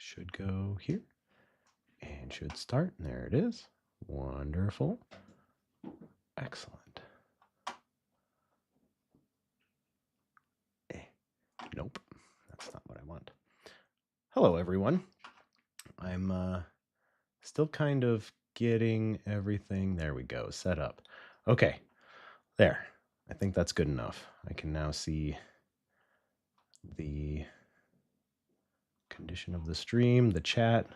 should go here and should start. There it is. Wonderful. Excellent. Nope, that's not what I want. Hello, everyone. I'm still kind of getting everything. There we go, set up. Okay, there. I think that's good enough. I can now see the condition of the stream, the chat,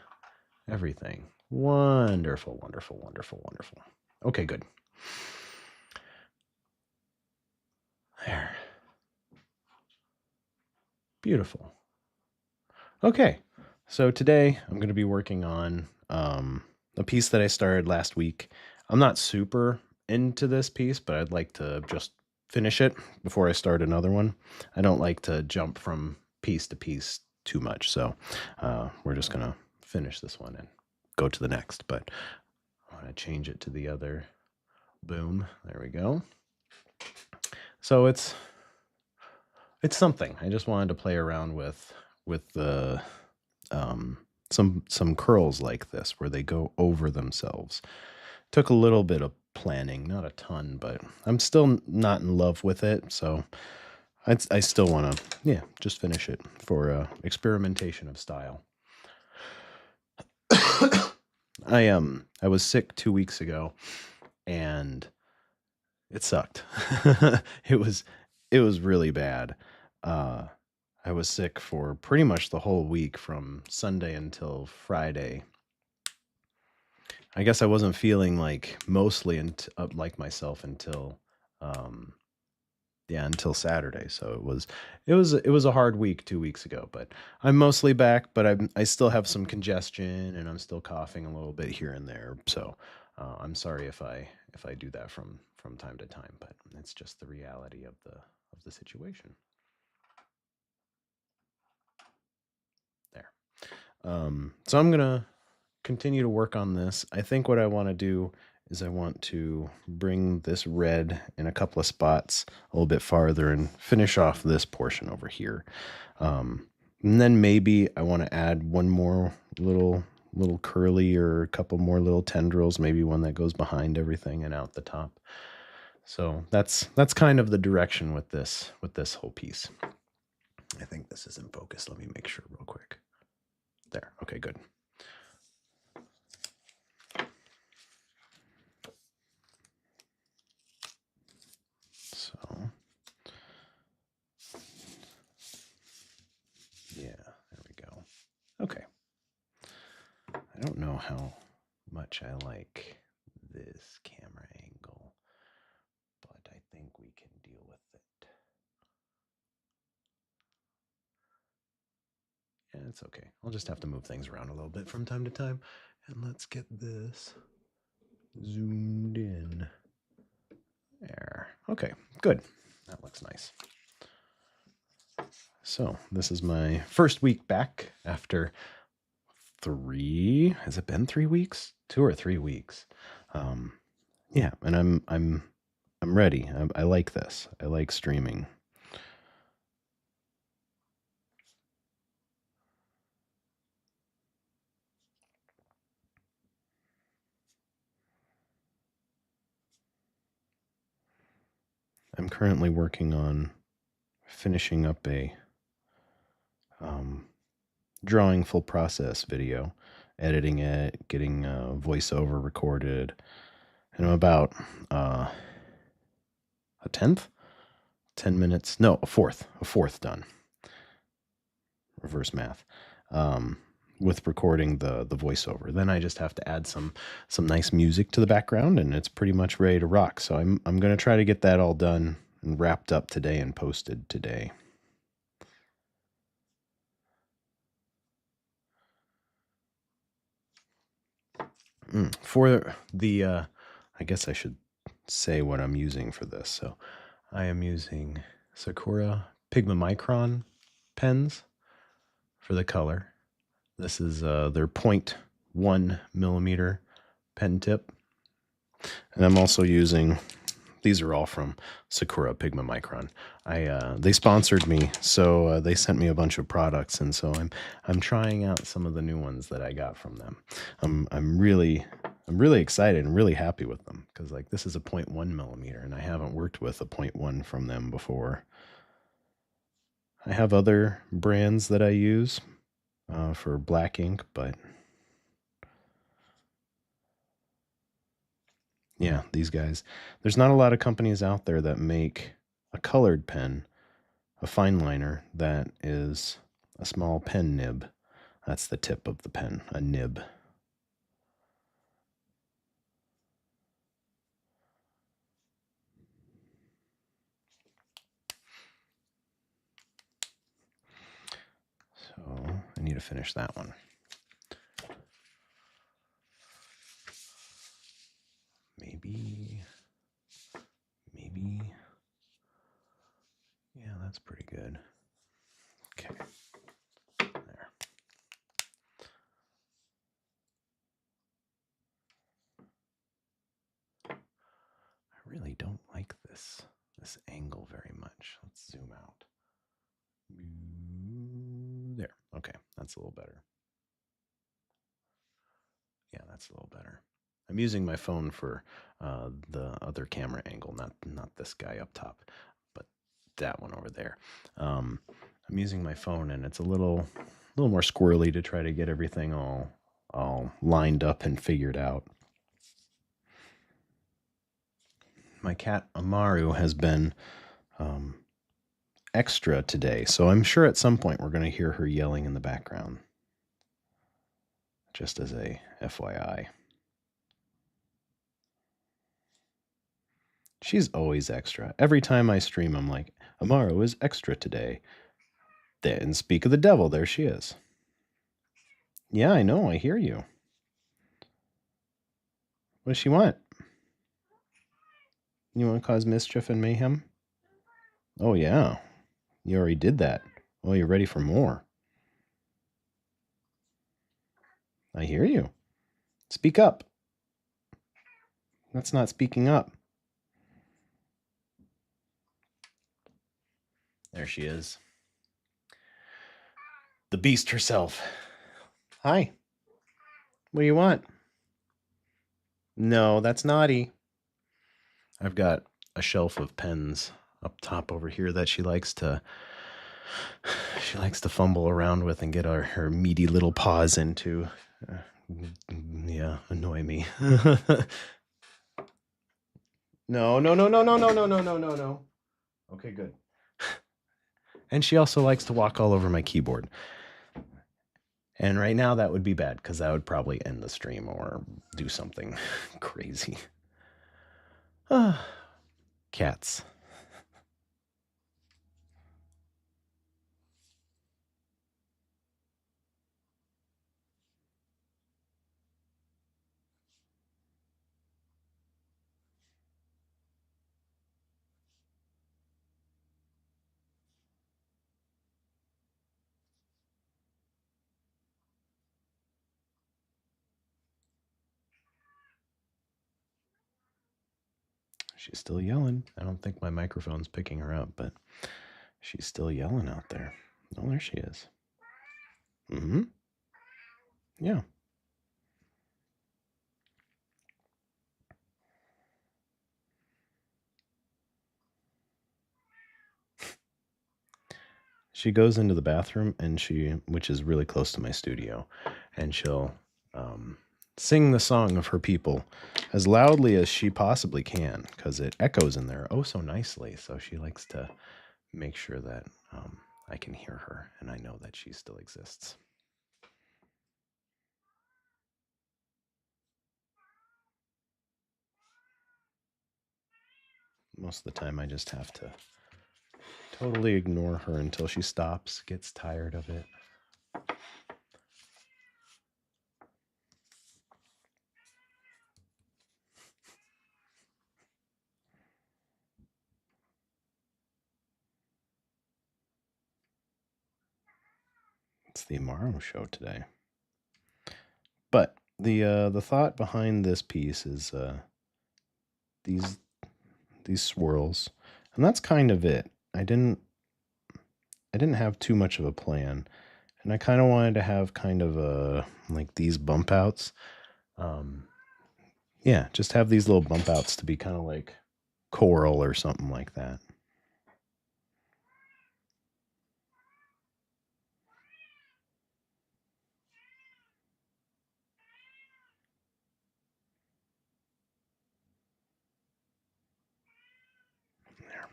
everything. Wonderful, wonderful, wonderful, wonderful. Okay, good. There. Beautiful. Okay, so today I'm going to be working on a piece that I started last week. I'm not super into this piece, but I'd like to just finish it before I start another one. I don't like to jump from piece to piece too much, so we're just going to finish this one and go to the next. But I want to change it to the other boom. There we go. So it's something. I just wanted to play around with the some curls like this where they go over themselves. Took a little bit of planning, not a ton, but I'm still not in love with it, so I still want to just finish it for experimentation of style. I was sick 2 weeks ago and it sucked. It was really bad. I was sick for pretty much the whole week from Sunday until Friday. I guess I wasn't feeling like mostly like myself until until Saturday. So it was a hard week 2 weeks ago, but I'm mostly back, but I still have some congestion and I'm still coughing a little bit here and there. So I'm sorry if I do that from time to time, but it's just the reality of the situation. There. So I'm gonna continue to work on this. I think what I want to do is I want to bring this red in a couple of spots a little bit farther and finish off this portion over here. And then maybe I want to add one more little curly or a couple more little tendrils, maybe one that goes behind everything and out the top. So that's kind of the direction with this whole piece. I think this is in focus. Let me make sure real quick. There. Okay, good. So, yeah, there we go. Okay. I don't know how much I like this camera angle, but I think we can deal with it. Yeah, it's okay. I'll just have to move things around a little bit from time to time. And let's get this zoomed in. There. Okay, good. That looks nice. So this is my first week back after 3. Has it been 3 weeks? 2 or 3 weeks. Yeah, and I'm ready. I like this. I like streaming. I'm currently working on finishing up a drawing full process video, editing it, getting voiceover recorded, and I'm about a 10th, 10 minutes, no, a fourth done. Reverse math. With recording the voiceover. Then I just have to add some nice music to the background and it's pretty much ready to rock. So I'm going to try to get that all done and wrapped up today and posted today. For the I guess I should say what I'm using for this. So I am using Sakura Pigmamicron pens for the color. This is their 0.1 millimeter pen tip. And I'm also using These are all from Sakura Pigma Micron. They sponsored me, so they sent me a bunch of products, and so I'm trying out some of the new ones that I got from them. I'm really excited and really happy with them because like this is a 0.1 millimeter, and I haven't worked with a 0.1 from them before. I have other brands that I use for black ink, but yeah, these guys. There's not a lot of companies out there that make a colored pen, a fine liner that is a small pen nib. That's the tip of the pen, a nib. So I need to finish that one. Maybe. Yeah, that's pretty good. Okay. There. I really don't like this angle very much. Let's zoom out. There. Okay, that's a little better. Yeah, that's a little better. I'm using my phone for the other camera angle, not this guy up top, but that one over there. I'm using my phone, and it's a little more squirrely to try to get everything all lined up and figured out. My cat Amaru has been extra today, so I'm sure at some point we're going to hear her yelling in the background. Just as a FYI. She's always extra. Every time I stream, I'm like, Amaru is extra today. Then speak of the devil, there she is. Yeah, I know, I hear you. What does she want? You want to cause mischief and mayhem? Oh, yeah. You already did that. Oh, you're ready for more. I hear you. Speak up. That's not speaking up. There she is. The beast herself. Hi. What do you want? No, that's naughty. I've got a shelf of pens up top over here that she likes to fumble around with and get her meaty little paws into. Yeah, annoy me. No. Okay, good. And she also likes to walk all over my keyboard. And right now that would be bad because that would probably end the stream or do something crazy. Cats. She's still yelling. I don't think my microphone's picking her up, but she's still yelling out there. Oh, there she is. Mm-hmm. Yeah. She goes into the bathroom which is really close to my studio, and she'll sing the song of her people as loudly as she possibly can because it echoes in there oh so nicely. So she likes to make sure that I can hear her and I know that she still exists. Most of the time I just have to totally ignore her until she stops, gets tired of it. It's the Amaru show today. But the thought behind this piece is these these swirls, and that's kind of it. I didn't have too much of a plan, and I kind of wanted to have kind of a like these bump outs. Yeah, just have these little bump outs to be kind of like coral or something like that. There.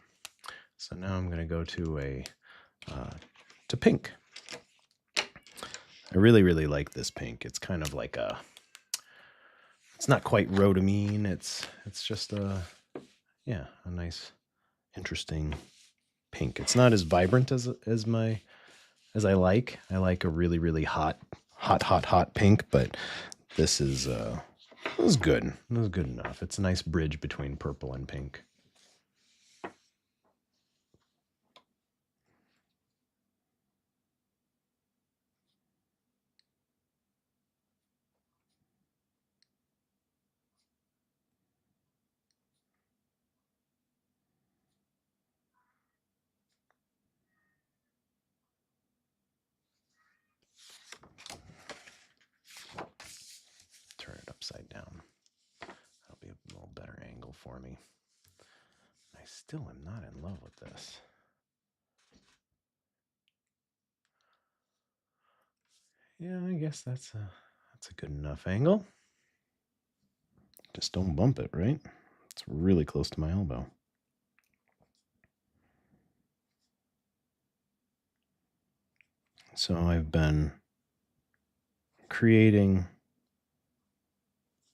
So now I'm going to go to pink. I really, really like this pink. It's kind of like it's not quite rhodamine. It's just a nice, interesting pink. It's not as vibrant as I like. I like a really, really hot pink, but this is good. This is good enough. It's a nice bridge between purple and pink. Turn it upside down. That'll be a little better angle for me. I still am not in love with this. Yeah, I guess that's a good enough angle. Just don't bump it, right? It's really close to my elbow. So I've been creating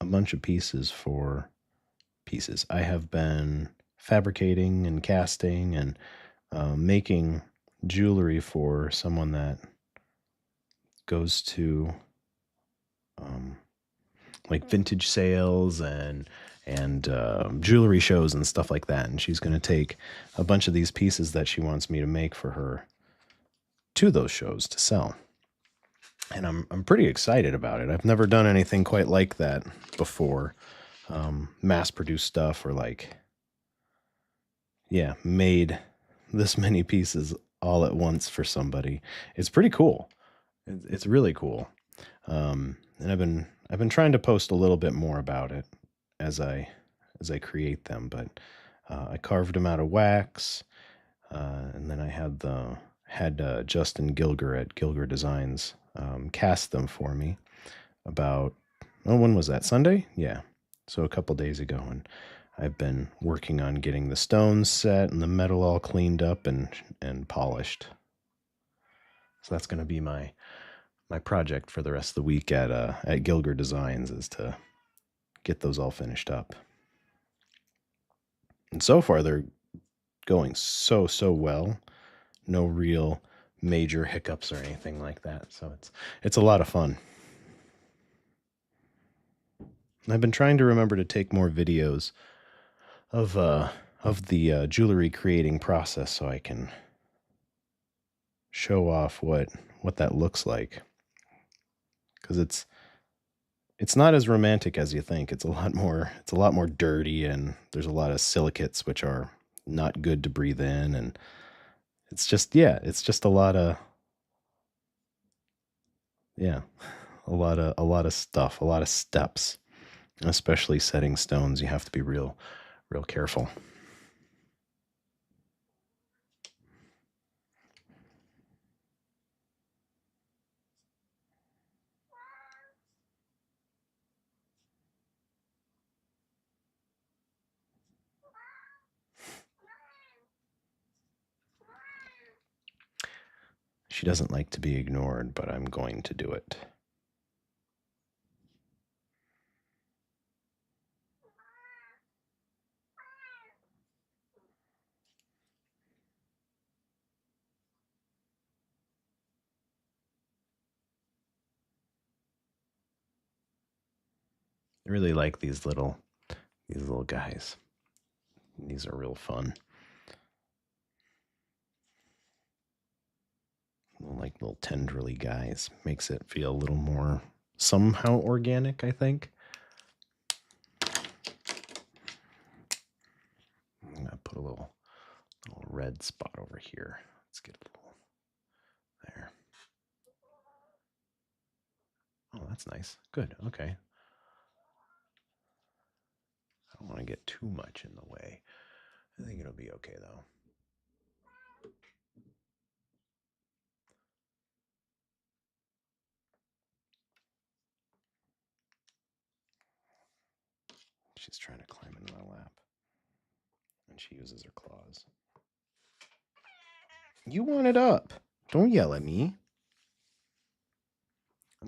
a bunch of pieces. I have been fabricating and casting and making jewelry for someone that goes to like vintage sales and jewelry shows and stuff like that. And she's going to take a bunch of these pieces that she wants me to make for her to those shows to sell. And I'm pretty excited about it. I've never done anything quite like that before. Mass-produced stuff or made this many pieces all at once for somebody. It's pretty cool. It's really cool. And I've been trying to post a little bit more about it as I create them. But I carved them out of wax, and then I had Justin Gilger at Gilger Designs cast them for me. When was that? Sunday? Yeah. So a couple days ago, and I've been working on getting the stones set and the metal all cleaned up and polished. So that's going to be my project for the rest of the week at Gilger Designs, is to get those all finished up. And so far they're going so well. No real major hiccups or anything like that. So it's a lot of fun. I've been trying to remember to take more videos of the jewelry creating process so I can show off what that looks like. Because it's not as romantic as you think. It's a lot more dirty, and there's a lot of silicates which are not good to breathe in, and it's just a lot of a lot of stuff, a lot of steps. Especially setting stones, you have to be real careful. She doesn't like to be ignored, but I'm going to do it. I really like these little guys. These are real fun. Like little tendrily guys. Makes it feel a little more somehow organic, I think. red spot over here. Let's get a little there. Oh, that's nice. Good. Okay. I don't want to get too much in the way. I think it'll be okay though. She's trying to climb into my lap. And she uses her claws. You want it up. Don't yell at me.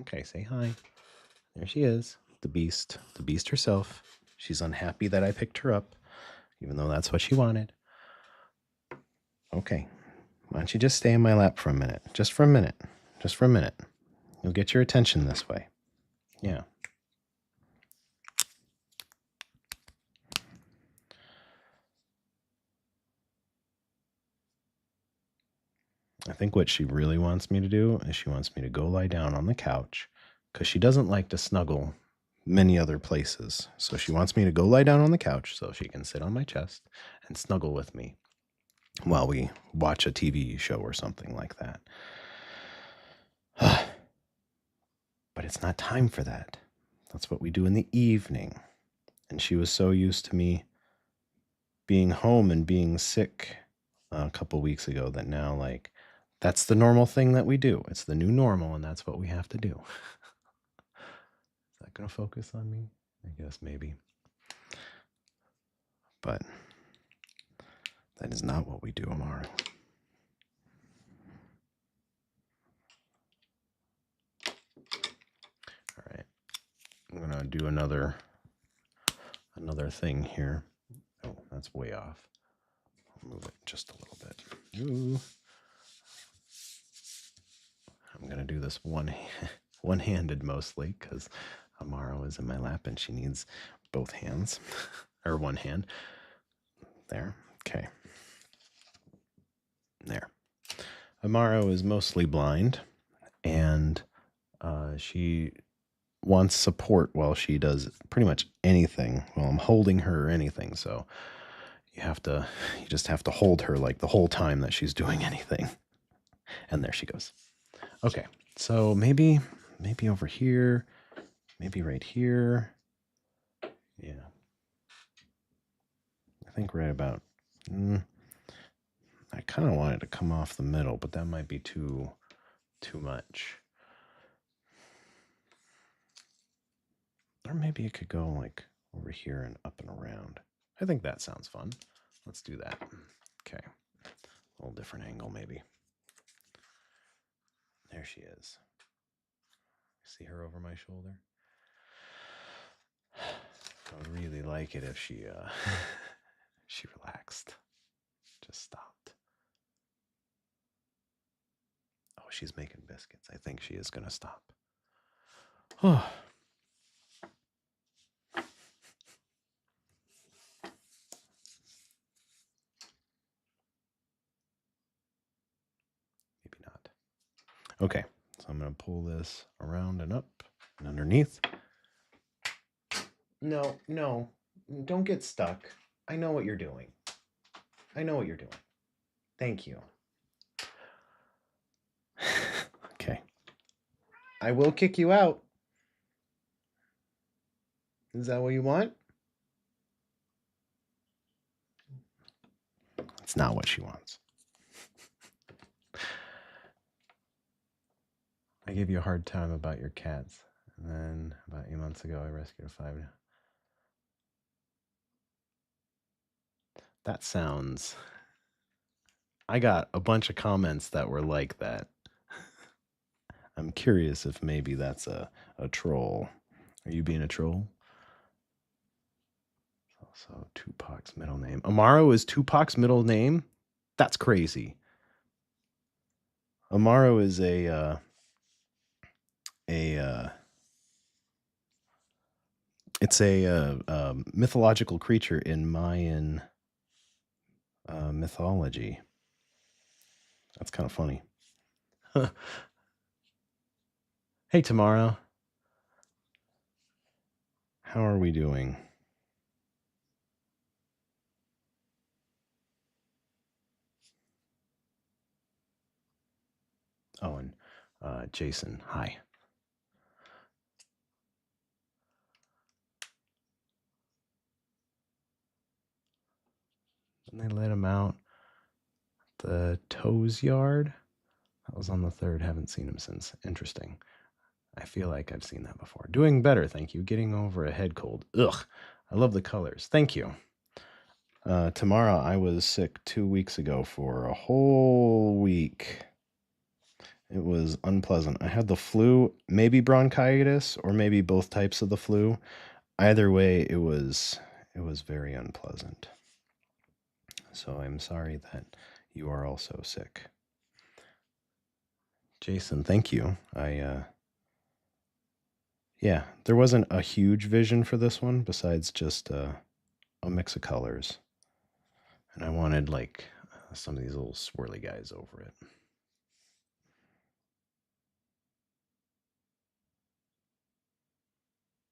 Okay, say hi. There she is. The beast herself. She's unhappy that I picked her up, even though that's what she wanted. Okay. Why don't you just stay in my lap for a minute? Just for a minute. Just for a minute. You'll get your attention this way. Yeah. I think what she really wants me to do is she wants me to go lie down on the couch because she doesn't like to snuggle many other places. So she wants me to go lie down on the couch so she can sit on my chest and snuggle with me while we watch a TV show or something like that. But it's not time for that. That's what we do in the evening. And she was so used to me being home and being sick a couple weeks ago that now, like, that's the normal thing that we do. It's the new normal, and that's what we have to do. Is that going to focus on me? I guess maybe. But that is not what we do, Amaru. All right. I'm going to do another thing here. Oh, that's way off. I'll move it just a little bit. Ooh. I'm going to do this one-handed mostly because Amaru is in my lap and she needs both hands or one hand. There. Okay. There. Amaru is mostly blind and she wants support while she does pretty much anything while I'm holding her or anything. So you just have to hold her like the whole time that she's doing anything. And there she goes. Okay, so maybe over here, maybe right here. Yeah. I think right about, I kind of want it to come off the middle, but that might be too much. Or maybe it could go like over here and up and around. I think that sounds fun. Let's do that. Okay. A little different angle maybe. There she is. See her over my shoulder? I would really like it if she she relaxed. Just stopped. Oh, she's making biscuits. I think she is going to stop. Oh. Maybe not. Okay, so I'm going to pull this around and up and underneath. No, don't get stuck. I know what you're doing. Thank you. Okay. I will kick you out. Is that what you want? It's not what she wants. I gave you a hard time about your cats. And then about 8 months ago, I rescued a 5. That sounds... I got a bunch of comments that were like that. I'm curious if maybe that's a troll. Are you being a troll? Also, Tupac's middle name. Amaru is Tupac's middle name? That's crazy. Amaru is it's a mythological creature in Mayan mythology. That's kind of funny. Hey, Tamara. How are we doing? Oh, and Jason, hi. And they let him out the Toes Yard. That was on the 3rd. Haven't seen him since. Interesting. I feel like I've seen that before. Doing better, thank you. Getting over a head cold. Ugh. I love the colors. Thank you. Tomorrow, I was sick 2 weeks ago for a whole week. It was unpleasant. I had the flu, maybe bronchitis, or maybe both types of the flu. Either way, it was very unpleasant. So I'm sorry that you are also sick. Jason, thank you. Yeah, there wasn't a huge vision for this one besides just a mix of colors. And I wanted like some of these little swirly guys over it.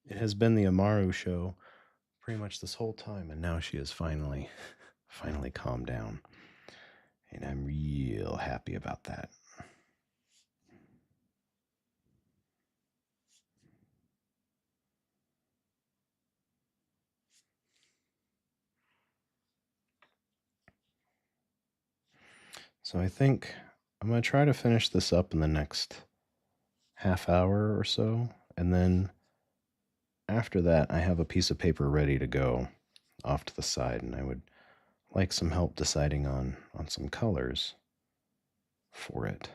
It has been the Amaru show pretty much this whole time, and now she has finally calmed down. And I'm real happy about that. So I think I'm going to try to finish this up in the next half hour or so. And then after that, I have a piece of paper ready to go off to the side. And I would like some help deciding on some colors for it.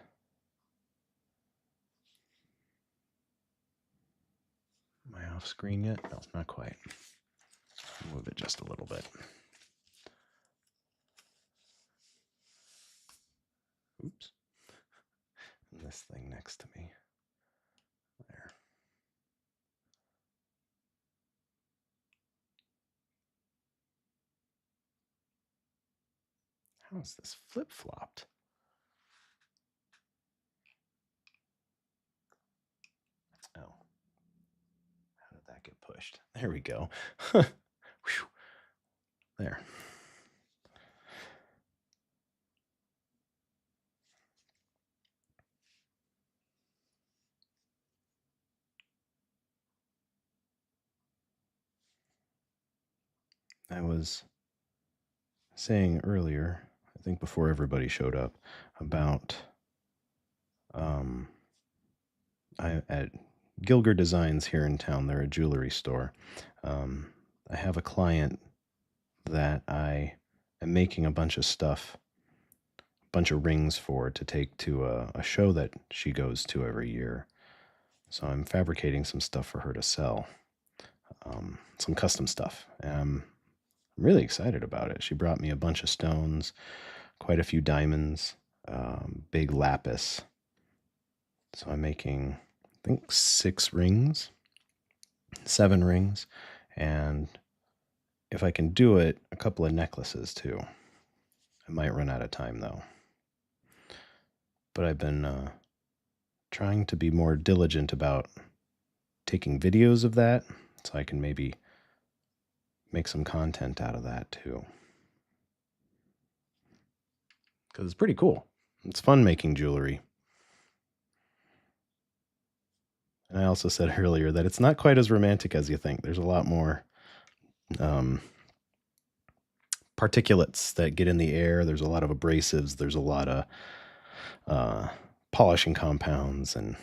Am I off screen yet? No, not quite. Move it just a little bit. Oops. And this thing next to me. There. How is this flip-flopped? Oh. How did that get pushed? There we go. There. I was saying earlier, I think before everybody showed up, about at Gilger Designs here in town. They're a jewelry store. I have a client that I am making a bunch of stuff, a bunch of rings for to take to a show that she goes to every year. So I'm fabricating some stuff for her to sell, some custom stuff. I'm really excited about it. She brought me a bunch of stones, quite a few diamonds, big lapis. So I'm making, I think, 6 rings, 7 rings, and if I can do it, a couple of necklaces too. I might run out of time though. But I've been trying to be more diligent about taking videos of that so I can maybe make some content out of that too. Because it's pretty cool. It's fun making jewelry. And I also said earlier that it's not quite as romantic as you think. There's a lot more particulates that get in the air. There's a lot of abrasives. There's a lot of polishing compounds and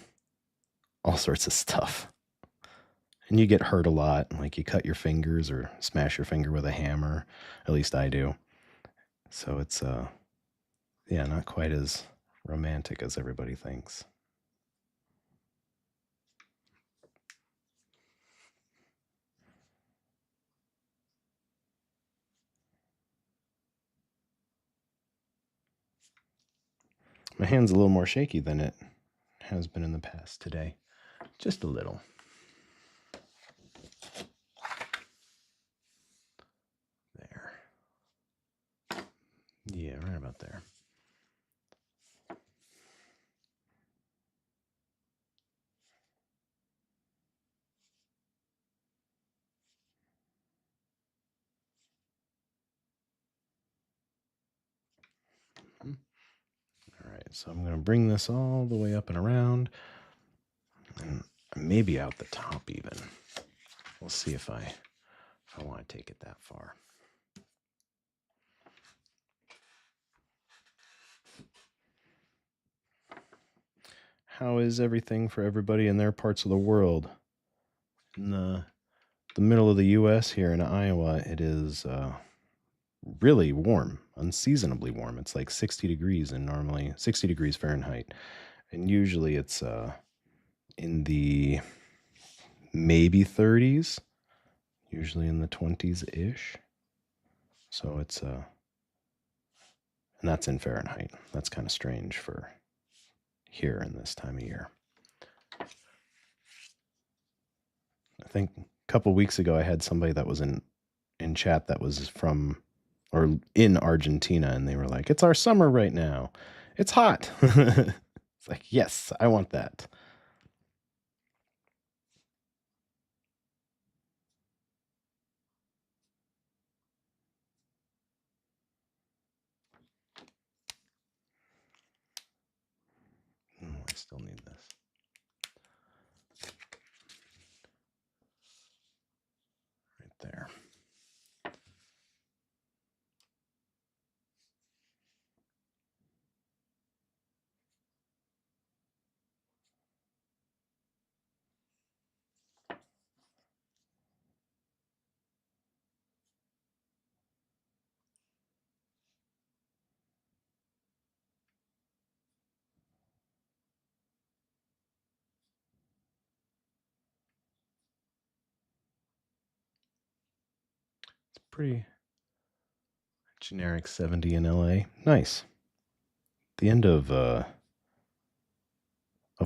all sorts of stuff. And you get hurt a lot. Like you cut your fingers or smash your finger with a hammer. At least I do. So it's, yeah, not quite as romantic as everybody thinks. My hand's a little more shaky than it has been in the past today. Just a little. There. Yeah, right about there. All right, So I'm going to bring this all the way up and around, and maybe out the top even. We'll see if I want to take it that far. How is everything for everybody in their parts of the world? In the middle of the U.S. here in Iowa, it is really warm, unseasonably warm. It's like 60 degrees, and normally 60 degrees Fahrenheit. And usually it's in the maybe 30s, usually in the 20s-ish. So it's, and that's in Fahrenheit. That's kind of strange for here in this time of year. I think a couple weeks ago I had somebody that was in chat that was from or in Argentina, and they were like, "It's our summer right now. It's hot." It's like, yes, I want that. I still need this. Right there. It's pretty generic 70 in LA. Nice. The end of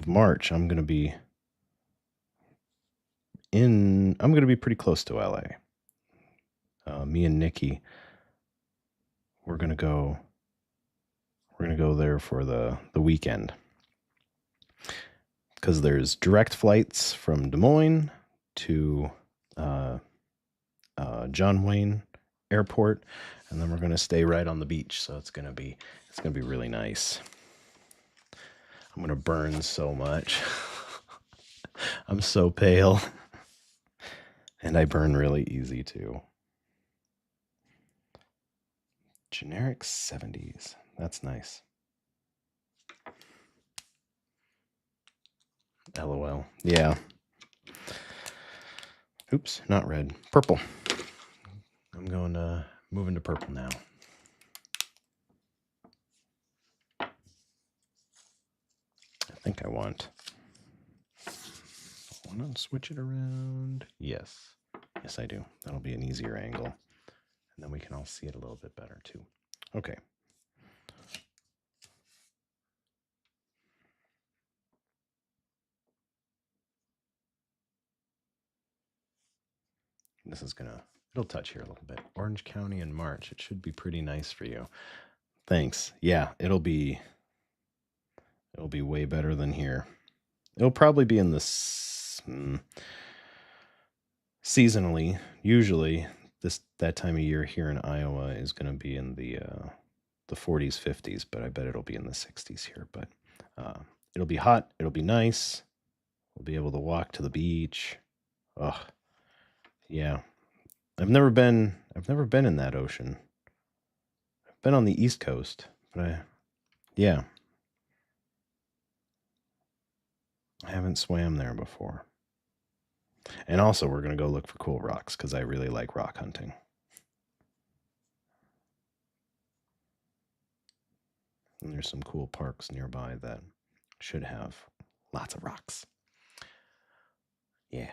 March, I'm gonna be pretty close to LA. Me and Nikki, we're gonna go there for the weekend, because there's direct flights from Des Moines to John Wayne Airport, and then we're gonna stay right on the beach. So it's gonna be really nice. I'm gonna burn so much. I'm so pale, and I burn really easy too. Generic 70s. That's nice. LOL. Yeah. Oops, not red. Purple. I'm going to move into purple now. I think I want to switch it around. Yes. Yes, I do. That'll be an easier angle. And then we can all see it a little bit better too. Okay. This is it'll touch here a little bit. Orange County in March. It should be pretty nice for you. Thanks. Yeah, it'll be way better than here. It'll probably be in the seasonally. Usually, that time of year here in Iowa is going to be in the 40s, 50s, but I bet it'll be in the 60s here. But it'll be hot. It'll be nice. We'll be able to walk to the beach. Oh, yeah. I've never been in that ocean. I've been on the East Coast, but I haven't swam there before. And also, we're going to go look for cool rocks because I really like rock hunting. And there's some cool parks nearby that should have lots of rocks. Yeah.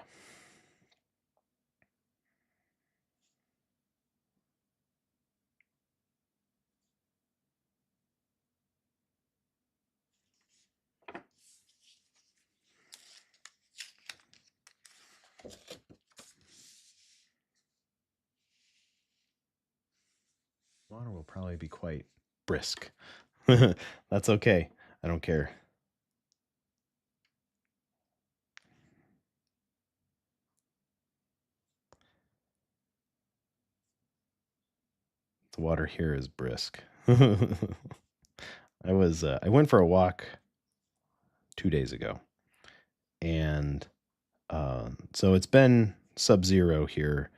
Water will probably be quite brisk. That's okay. I don't care. The water here is brisk. I went for a walk 2 days ago, and so it's been sub-zero here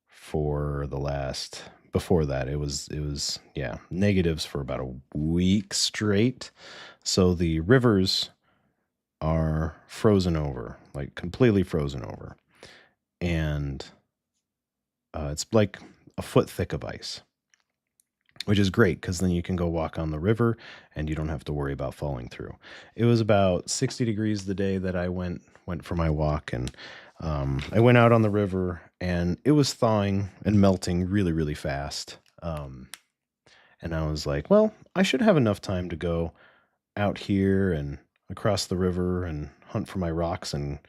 for the last. Before that, it was yeah, negatives for about a week straight. So the rivers are frozen over, like completely frozen over, and it's like a foot thick of ice, which is great because then you can go walk on the river and you don't have to worry about falling through. It was about 60 degrees the day that I went for my walk, and I went out on the river and it was thawing and melting really really fast. And I was like, well, I should have enough time to go out here and across the river and hunt for my rocks and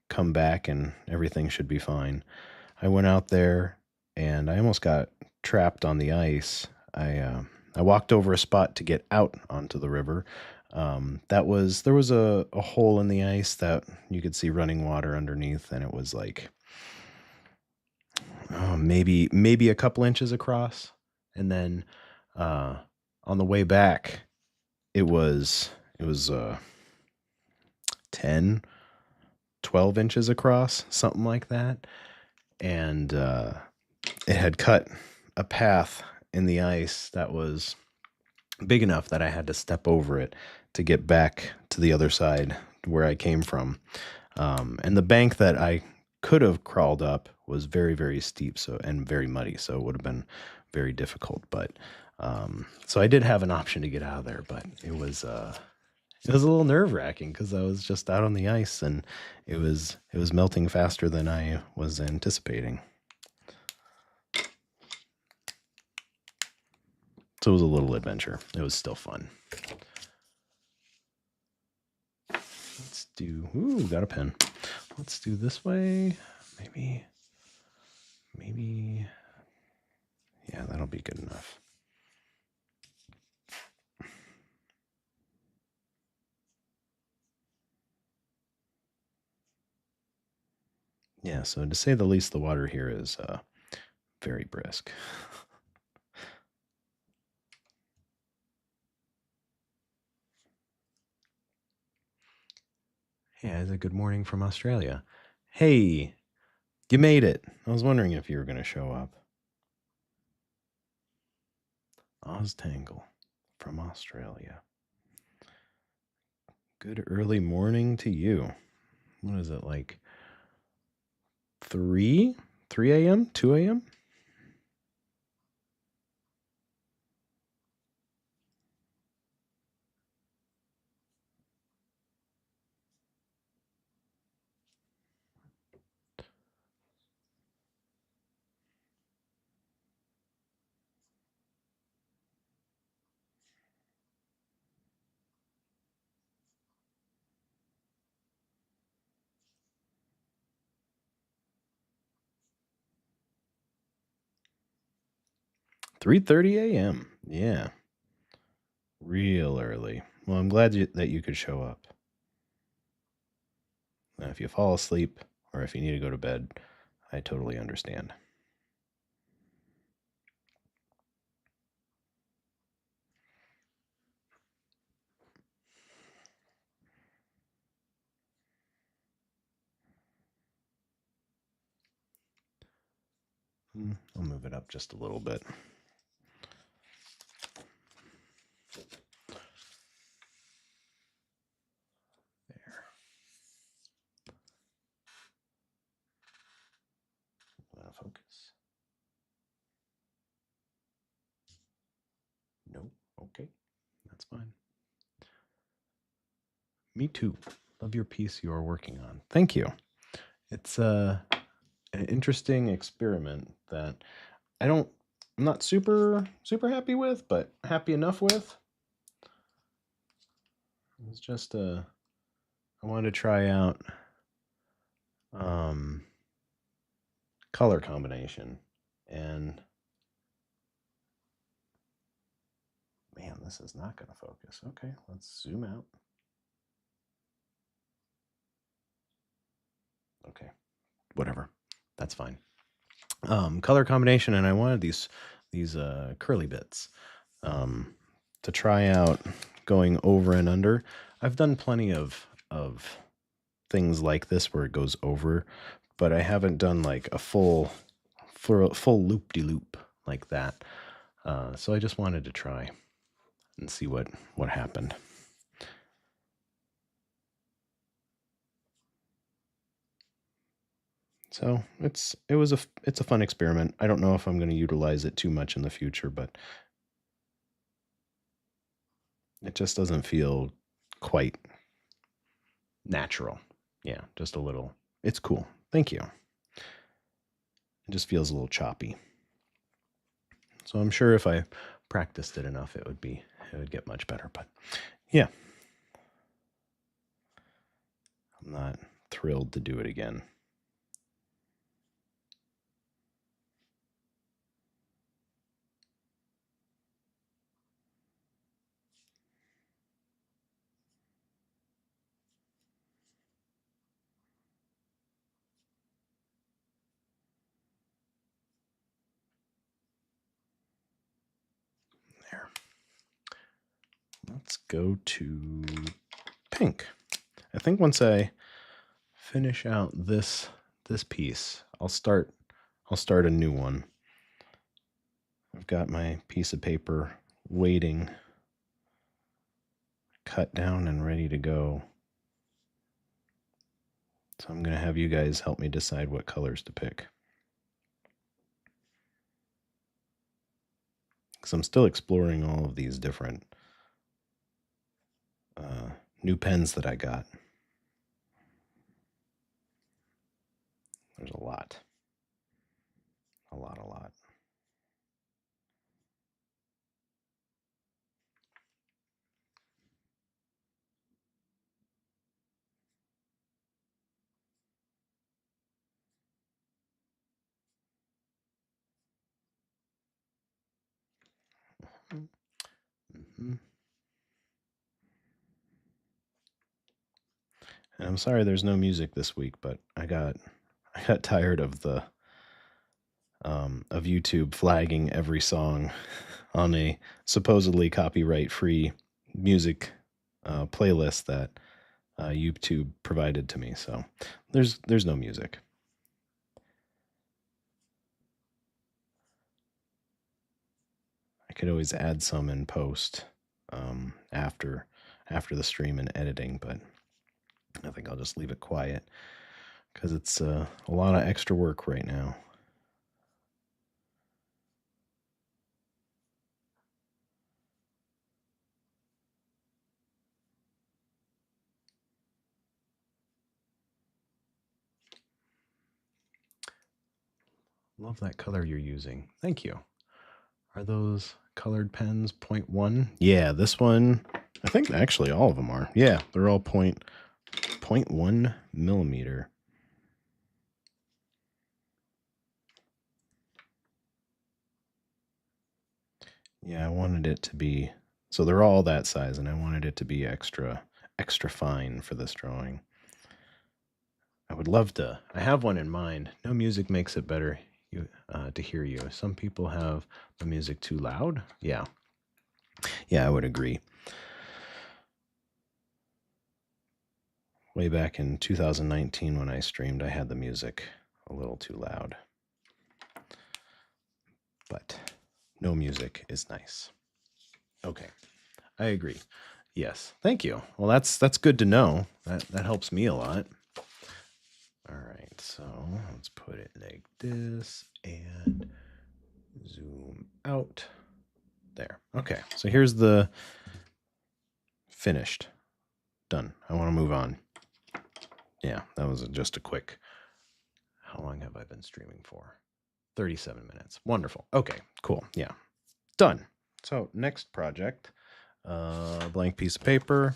come back and everything should be fine. I went out there and I almost got trapped on the ice. I walked over a spot to get out onto the river. There was a hole in the ice that you could see running water underneath, and it was like maybe a couple inches across. And then uh, on the way back, it was 10, 12 inches across, something like that, and it had cut a path in the ice that was big enough that I had to step over it to get back to the other side where I came from. And the bank that I could have crawled up was very, very steep, so and very muddy, so it would have been very difficult. But so I did have an option to get out of there, but it was a little nerve wracking because I was just out on the ice and it was melting faster than I was anticipating. So it was a little adventure. It was still fun. Let's do. Ooh, got a pen. Let's do this way. Maybe. Yeah, that'll be good enough. Yeah, so to say the least, the water here is very brisk. Yeah, it's a good morning from Australia. Hey, you made it. I was wondering if you were going to show up. Oztangle from Australia. Good early morning to you. What is it, like 3 a.m., 2 a.m.? "3:30 a.m." Yeah, real early. Well, I'm glad that you could show up. Now, if you fall asleep or if you need to go to bed, I totally understand. I'll move it up just a little bit. There. Focus. No. Okay. That's fine. Me too. Love your piece you are working on. Thank you. It's an interesting experiment that I'm not super happy with, but happy enough with. It's just I wanted to try out um color combination, and man, this is not going to focus. Okay, let's zoom out. Okay, whatever, that's fine. Color combination, and I wanted these curly bits. to try out going over and under. I've done plenty of things like this where it goes over, but I haven't done like a full loop-de-loop like that. So I just wanted to try and see what happened. So it's a fun experiment. I don't know if I'm going to utilize it too much in the future, but it just doesn't feel quite natural. Yeah, just a little. It's cool. Thank you. It just feels a little choppy. So I'm sure if I practiced it enough, it would get much better. But yeah, I'm not thrilled to do it again. There. Let's go to pink. I think once I finish out this piece, I'll start a new one. I've got my piece of paper waiting, cut down and ready to go. So I'm going to have you guys help me decide what colors to pick. Because I'm still exploring all of these different new pens that I got. There's a lot. A lot. Mm-hmm. And I'm sorry there's no music this week, but I got tired of the of YouTube flagging every song on a supposedly copyright-free music playlist that YouTube provided to me. So there's no music. I could always add some in post after the stream and editing, but I think I'll just leave it quiet because it's a lot of extra work right now. Love that color you're using. Thank you. Are those colored pens 0.1? Yeah, this one, I think actually all of them are. Yeah, they're all 0.1 millimeter. Yeah, I wanted it to be, so they're all that size, and I wanted it to be extra fine for this drawing. I would love to. I have one in mind. No music makes it better to hear you. Some people have the music too loud. Yeah. Yeah, I would agree. Way back in 2019 when I streamed, I had the music a little too loud. But no music is nice. Okay. I agree. Yes. Thank you. Well, that's good to know. That helps me a lot. All right. So let's put it like this and zoom out. There. Okay. So here's the finished. Done. I want to move on. Yeah, that was just a quick. How long have I been streaming for? 37 minutes. Wonderful. Okay, cool. Yeah. Done. So next project, blank piece of paper,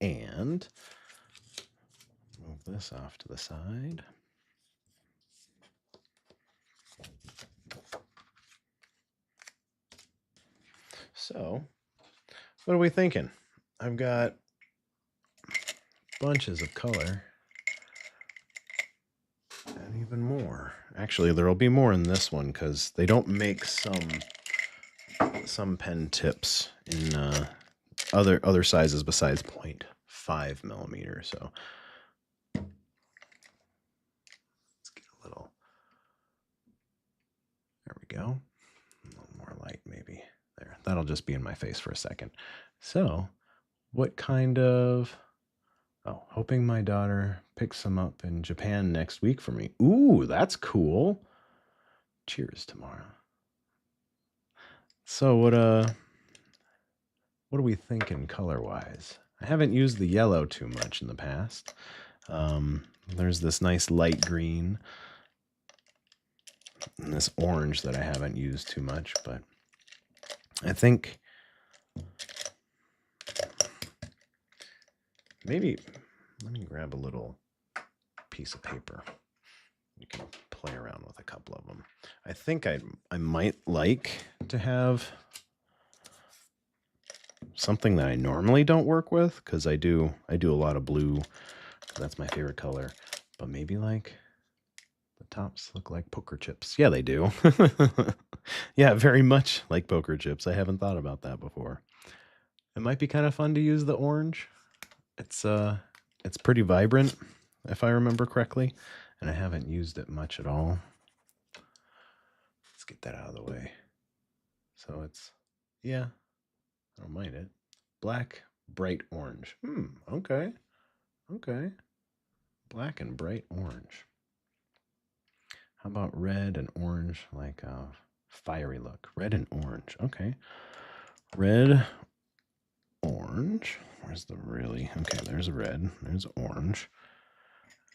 and move this off to the side. So what are we thinking? I've got bunches of color and even more. Actually, there'll be more in this one because they don't make some some pen tips in other sizes besides 0.5 millimeter. So let's get a little. There we go. A little more light, maybe. There. That'll just be in my face for a second. So, what kind of... Oh, hoping my daughter picks some up in Japan next week for me. Ooh, that's cool. Cheers tomorrow. So what are we thinking color-wise? I haven't used the yellow too much in the past. There's this nice light green and this orange that I haven't used too much, but I think maybe let me grab a little piece of paper. You can play around with a couple of them. I think I might like to have something that I normally don't work with, because I do a lot of blue. That's my favorite color. But maybe like the tops look like poker chips. Yeah, they do. Yeah, very much like poker chips. I haven't thought about that before. It might be kind of fun to use the orange. It's pretty vibrant, if I remember correctly, and I haven't used it much at all. Let's get that out of the way. So it's, yeah, I don't mind it. Black, bright orange. Okay. Okay. Black and bright orange. How about red and orange, like a fiery look? Red and orange. Okay. Red, orange. Where's the really? Okay, there's red. There's orange.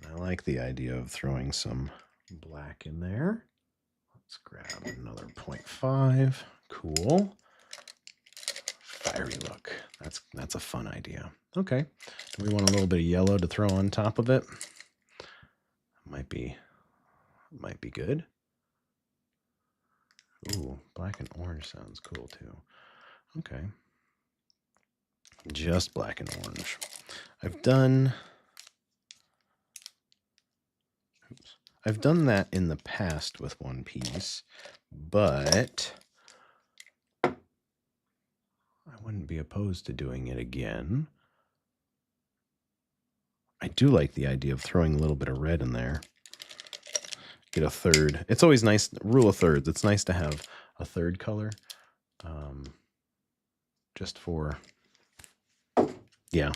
And I like the idea of throwing some black in there. Let's grab another 0.5. Cool. Fiery look. That's a fun idea. Okay. Do we want a little bit of yellow to throw on top of it? Might be good. Ooh, black and orange sounds cool too. Okay. Just black and orange. I've done that in the past with One Piece, but I wouldn't be opposed to doing it again. I do like the idea of throwing a little bit of red in there. Get a third. It's always nice. Rule of thirds. It's nice to have a third color. Just for, yeah,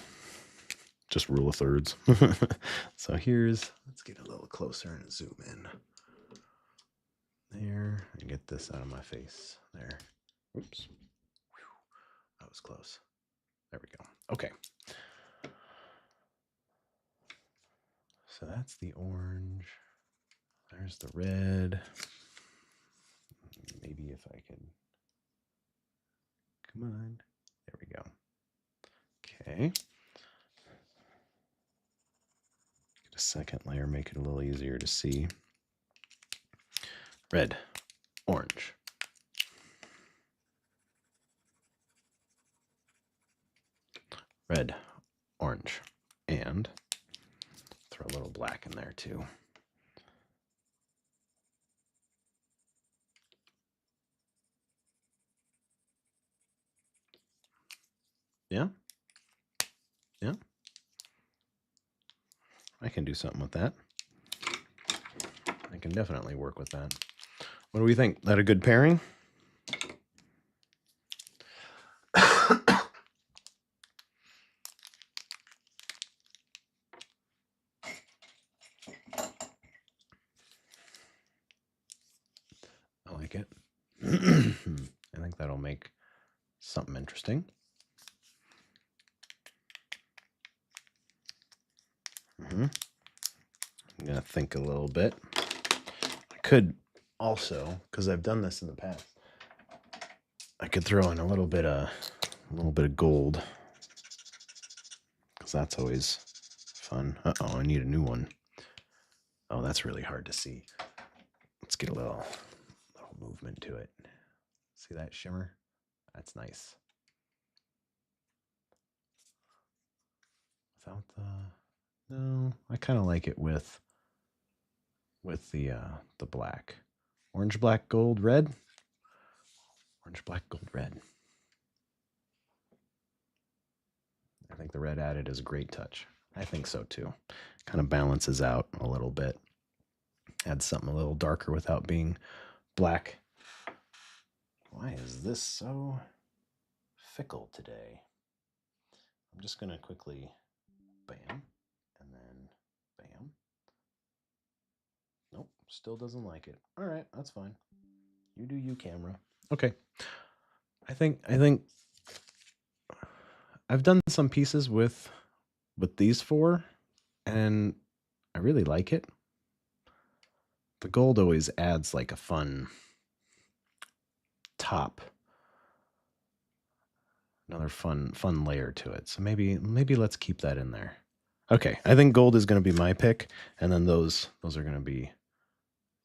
just rule of thirds. So let's get a little closer and zoom in. There, and get this out of my face. There. Oops. Whew. That was close. There we go. Okay. So that's the orange. There's the red. Maybe if I can. Come on. There we go. Okay. Get a second layer, make it a little easier to see. Red, orange. Red, orange, and throw a little black in there too. Yeah? Yeah? I can do something with that. I can definitely work with that. What do we think? That a good pairing? I like it. I think that'll make something interesting. I'm going to think a little bit. I could also, because I've done this in the past, I could throw in a little bit of gold, because that's always fun. Uh-oh, I need a new one. Oh, that's really hard to see. Let's get a little movement to it. See that shimmer? That's nice. Without no, I kind of like it with the black. Orange, black, gold, red. Orange, black, gold, red. I think the red added is a great touch. I think so too. Kind of balances out a little bit. Adds something a little darker without being black. Why is this so fickle today? I'm just going to quickly bam, and then bam. Nope, still doesn't like it. All right, that's fine. You do you, camera. Okay. I think I've done some pieces with these four, and I really like it. The gold always adds like a fun top, another fun layer to it. So maybe let's keep that in there. Okay, I think gold is going to be my pick, and then those are going to be,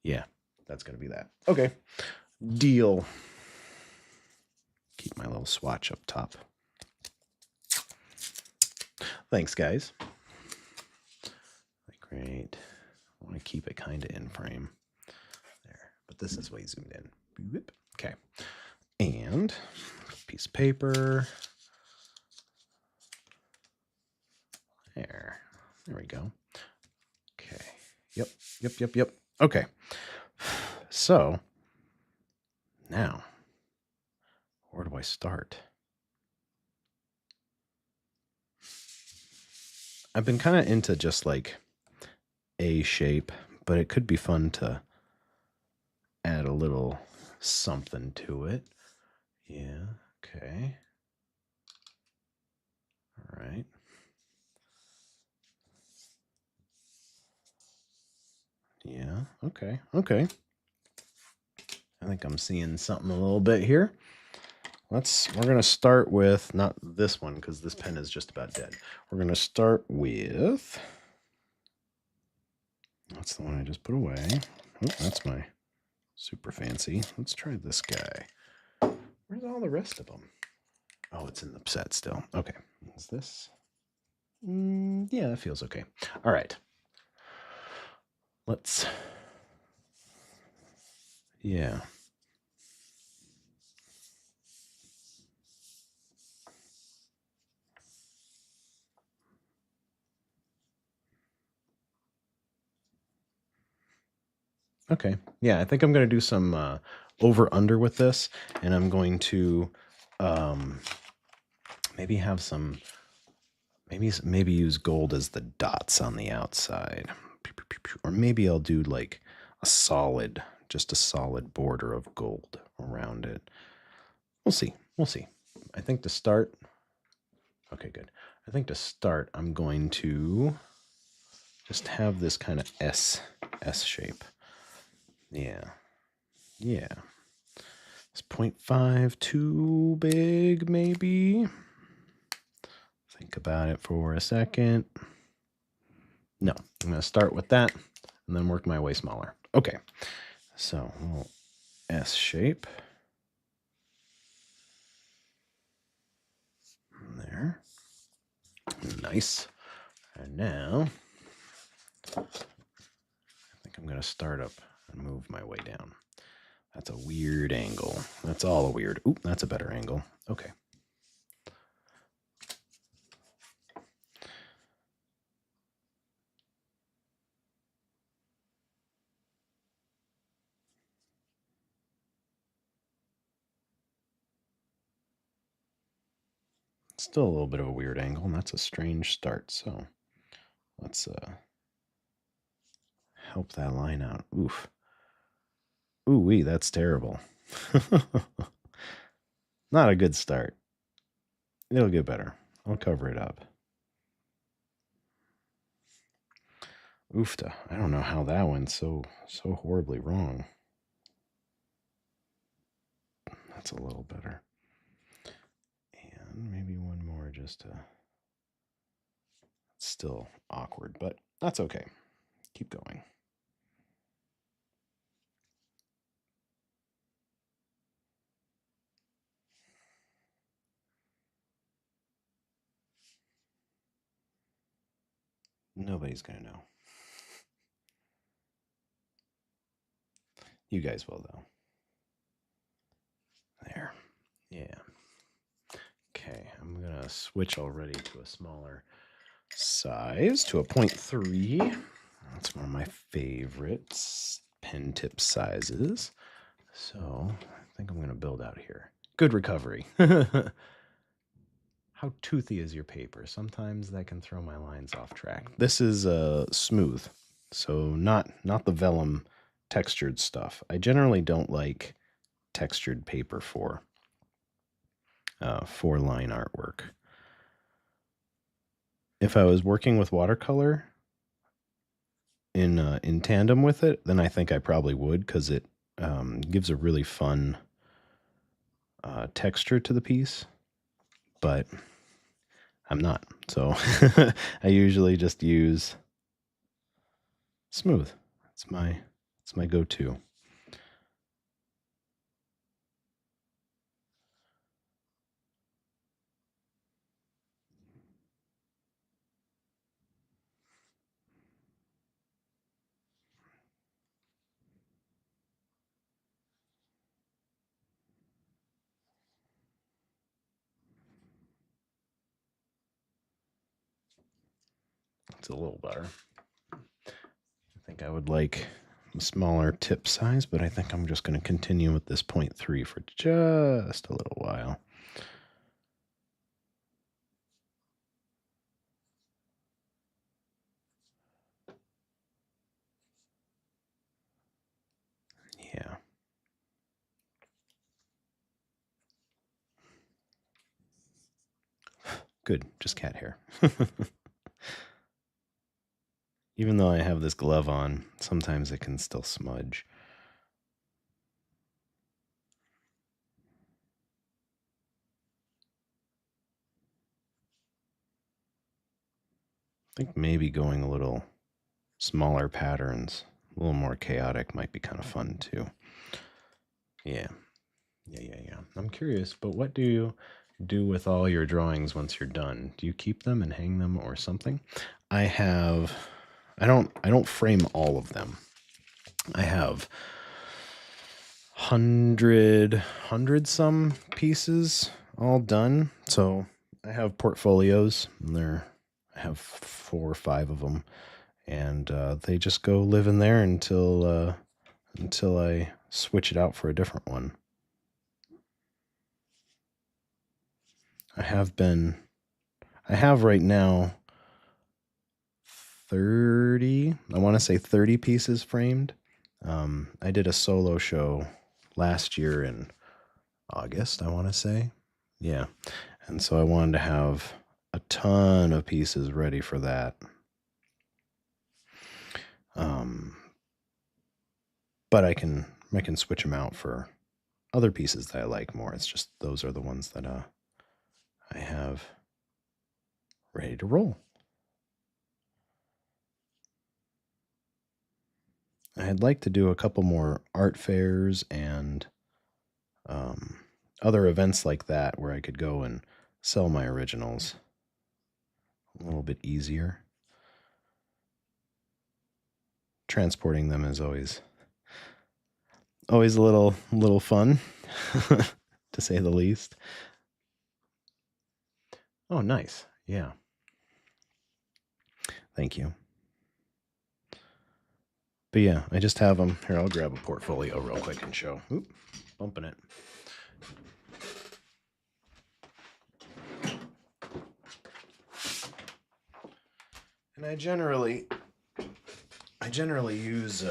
yeah, that's going to be that. Okay, deal. Keep my little swatch up top. Thanks, guys. Great. I want to keep it kind of in frame there, but this is way zoomed in. Okay, and piece of paper. There we go. Okay. Yep. Okay. So now, where do I start? I've been kind of into just like a shape, but it could be fun to add a little something to it. Yeah. Okay. All right. Yeah. Okay. I think I'm seeing something a little bit here. We're going to start with, not this one, because this pen is just about dead. We're going to start with, that's the one I just put away. Oh, that's my super fancy. Let's try this guy. Where's all the rest of them? Oh, it's in the set still. Okay. Is this? Yeah, that feels okay. All right. Let's, yeah. Okay. Yeah, I think I'm going to do some over under with this, and I'm going to maybe have some, maybe use gold as the dots on the outside. Or maybe I'll do like just a solid border of gold around it. We'll see. I think to start, okay, good. I think to start, I'm going to just have this kind of S shape. Yeah. It's 0.5 too big, maybe. Think about it for a second. No, I'm going to start with that and then work my way smaller. Okay, so a little S shape. There. Nice. And now, I think I'm going to start up and move my way down. That's a weird angle. That's all a weird. Oop, that's a better angle. Okay. Still a little bit of a weird angle, and that's a strange start. So let's help that line out. Oof. Ooh-wee, that's terrible. Not a good start. It'll get better. I'll cover it up. Oofta. I don't know how that went so horribly wrong. That's a little better. And maybe one more just to... It's still awkward, but that's okay. Keep going. Nobody's going to know. You guys will, though. There. Yeah. Okay, I'm going to switch already to a smaller size, to a 0.3. That's one of my favorites, pen tip sizes. So I think I'm going to build out here. Good recovery. How toothy is your paper? Sometimes that can throw my lines off track. This is smooth, so not the vellum textured stuff. I generally don't like textured paper for line artwork. If I was working with watercolor in tandem with it, then I think I probably would, because it gives a really fun texture to the piece. But I'm not, so I usually just use smooth. It's my go-to. It's a little better. I think I would like a smaller tip size, but I think I'm just going to continue with this 0.3 for just a little while. Yeah. Good, just cat hair. Even though I have this glove on, sometimes it can still smudge. I think maybe going a little smaller patterns, a little more chaotic, might be kind of fun too. Yeah. I'm curious, but what do you do with all your drawings once you're done? Do you keep them and hang them or something? I don't frame all of them. I have hundred some pieces all done. So I have portfolios, and I have 4 or 5 of them, and they just go live in there until I switch it out for a different one. I have right now 30, I want to say 30 pieces framed. I did a solo show last year in August, I want to say. Yeah. And so I wanted to have a ton of pieces ready for that. But I can switch them out for other pieces that I like more. It's just those are the ones that I have ready to roll. I'd like to do a couple more art fairs and other events like that where I could go and sell my originals a little bit easier. Transporting them is always a little fun, to say the least. Oh, nice. Yeah. Thank you. But yeah, I just have them. Here, I'll grab a portfolio real quick and show. Oop, bumping it. And I generally use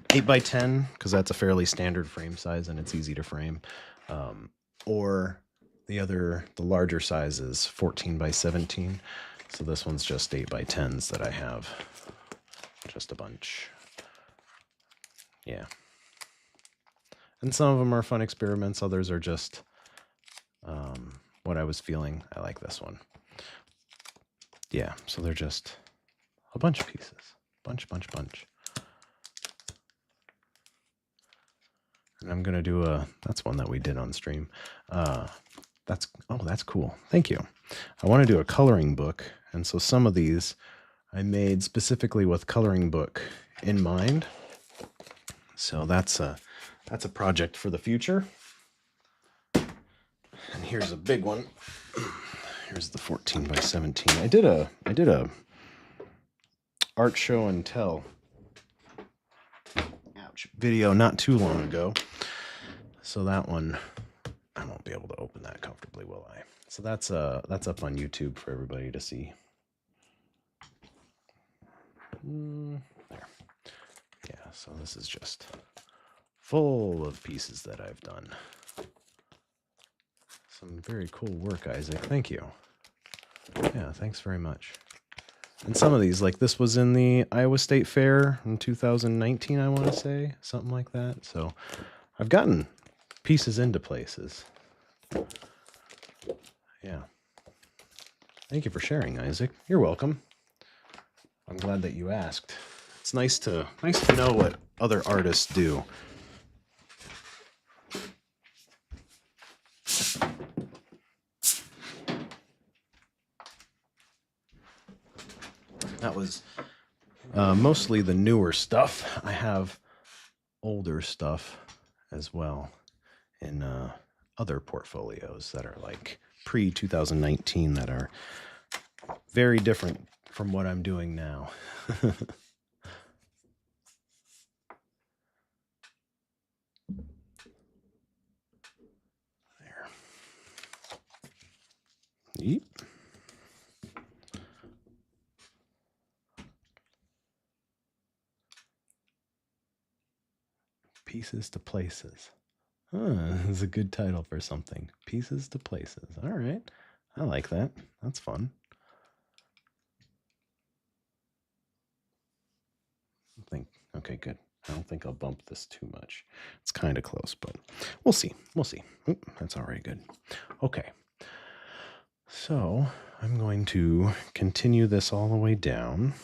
8x10 because that's a fairly standard frame size and it's easy to frame. Or the larger size is 14x17. So this one's just 8x10s that I have. Just a bunch. Yeah. And some of them are fun experiments. Others are just what I was feeling. I like this one. Yeah, so they're just a bunch of pieces. Bunch. And I'm going to do that's one that we did on stream. That's cool. Thank you. I want to do a coloring book. And so some of these I made specifically with coloring book in mind. So that's a project for the future. here's a big one. Here's the 14 by 17. I did a art show and tell video not too long ago. So that one, I won't be able to open that comfortably, will I? So that's up on YouTube for everybody to see. There. Yeah, so this is just full of pieces that I've done. Some very cool work, Isaac. Thank you. Yeah, thanks very much. And some of these, like this was in the Iowa State Fair in 2019, I want to say, something like that. So I've gotten pieces into places. Yeah. Thank you for sharing, Isaac. You're welcome. I'm glad that you asked. It's nice to know what other artists do. That was mostly the newer stuff. I have older stuff as well in other portfolios that are like pre-2019 that are very different from what I'm doing now. There. Yep. Pieces to Places. This is a good title for something. Pieces to Places. All right. I like that. That's fun. Okay, good. I don't think I'll bump this too much. It's kind of close, but we'll see. We'll see. Oop, that's already good. Okay. So I'm going to continue this all the way down.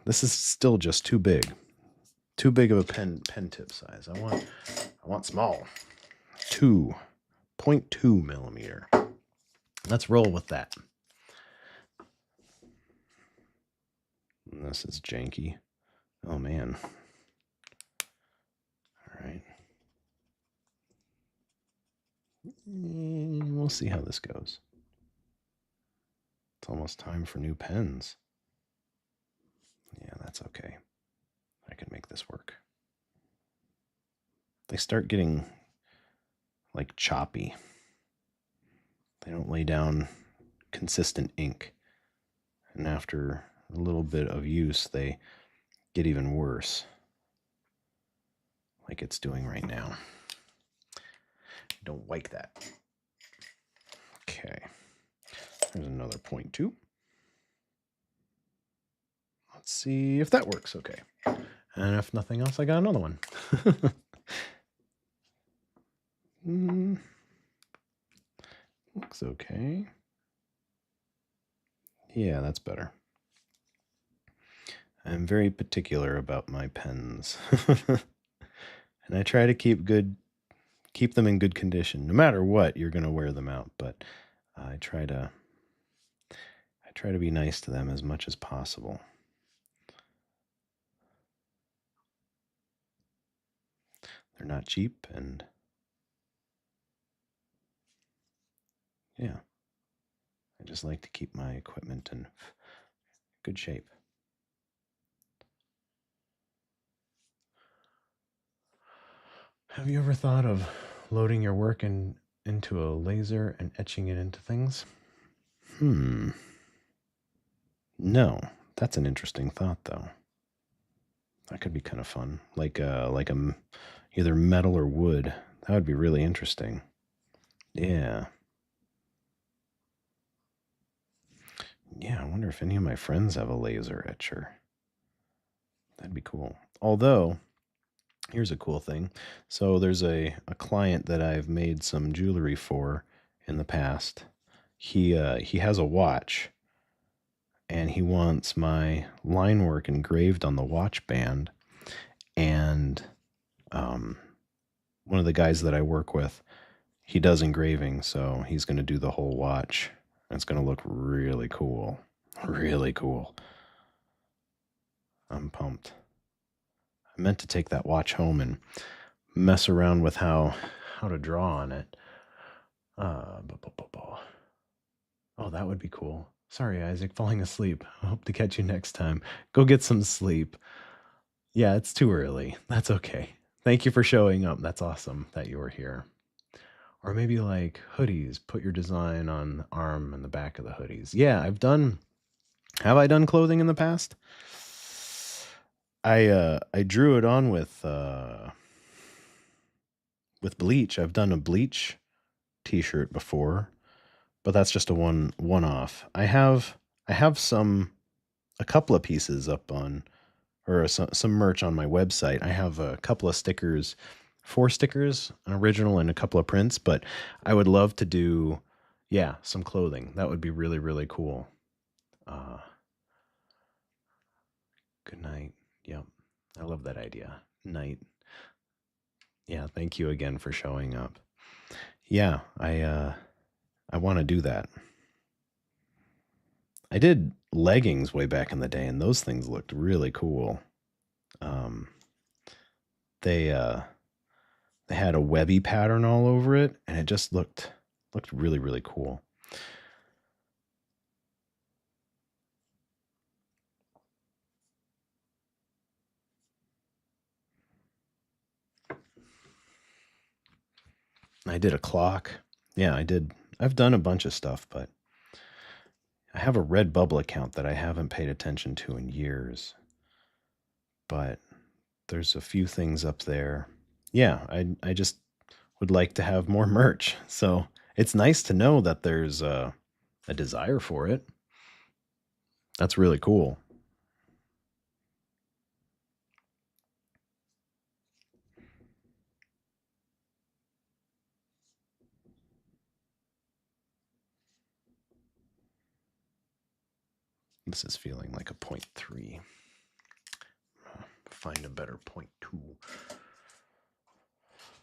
This is still just too big. Too big of a pen tip size. I want small. 2.2 millimeter. Let's roll with that. And this is janky. Oh man. All right. We'll see how this goes. It's almost time for new pens. Yeah, that's okay. I can make this work. They start getting like choppy. They don't lay down consistent ink. And after a little bit of use, they get even worse. Like it's doing right now. Don't like that. Okay. There's another 0.2. Let's see if that works okay. And if nothing else, I got another one. Looks okay. Yeah, that's better. I'm very particular about my pens. And I try to keep them in good condition. No matter what, you're going to wear them out, but I try to be nice to them as much as possible. They're not cheap, and yeah, I just like to keep my equipment in good shape. Have you ever thought of loading your work into a laser and etching it into things? No, that's an interesting thought, though. That could be kind of fun, like either metal or wood. That would be really interesting. Yeah. Yeah, I wonder if any of my friends have a laser etcher. That'd be cool. Although, here's a cool thing. So there's a client that I've made some jewelry for in the past. He has a watch, and he wants my line work engraved on the watch band. And one of the guys that I work with, he does engraving, so he's going to do the whole watch. It's going to look really cool. Really cool. I'm pumped. I meant to take that watch home and mess around with how to draw on it. Oh, that would be cool. Sorry, Isaac, falling asleep. I hope to catch you next time. Go get some sleep. Yeah, it's too early. That's okay. Thank you for showing up. That's awesome that you were here. Or maybe like hoodies, put your design on the arm and the back of the hoodies. Yeah, have I done clothing in the past? I drew it on with bleach. I've done a bleach t-shirt before, but that's just a one off. I have a couple of pieces up on or some merch on my website. I have a couple of stickers, 4 stickers, an original and a couple of prints, but I would love to do, yeah, some clothing. That would be really, really cool. Uh, Good night. Yep. I love that idea. Night. Yeah, thank you again for showing up. Yeah, I want to do that. I did leggings way back in the day and those things looked really cool. Um they they had a webby pattern all over it and it just looked really, really cool. I did a clock. Yeah, I did. I've done a bunch of stuff, but I have a Redbubble account that I haven't paid attention to in years. But there's a few things up there. Yeah, I just would like to have more merch. So it's nice to know that there's a desire for it. That's really cool. This is feeling like a 0.3. Find a better 0.2.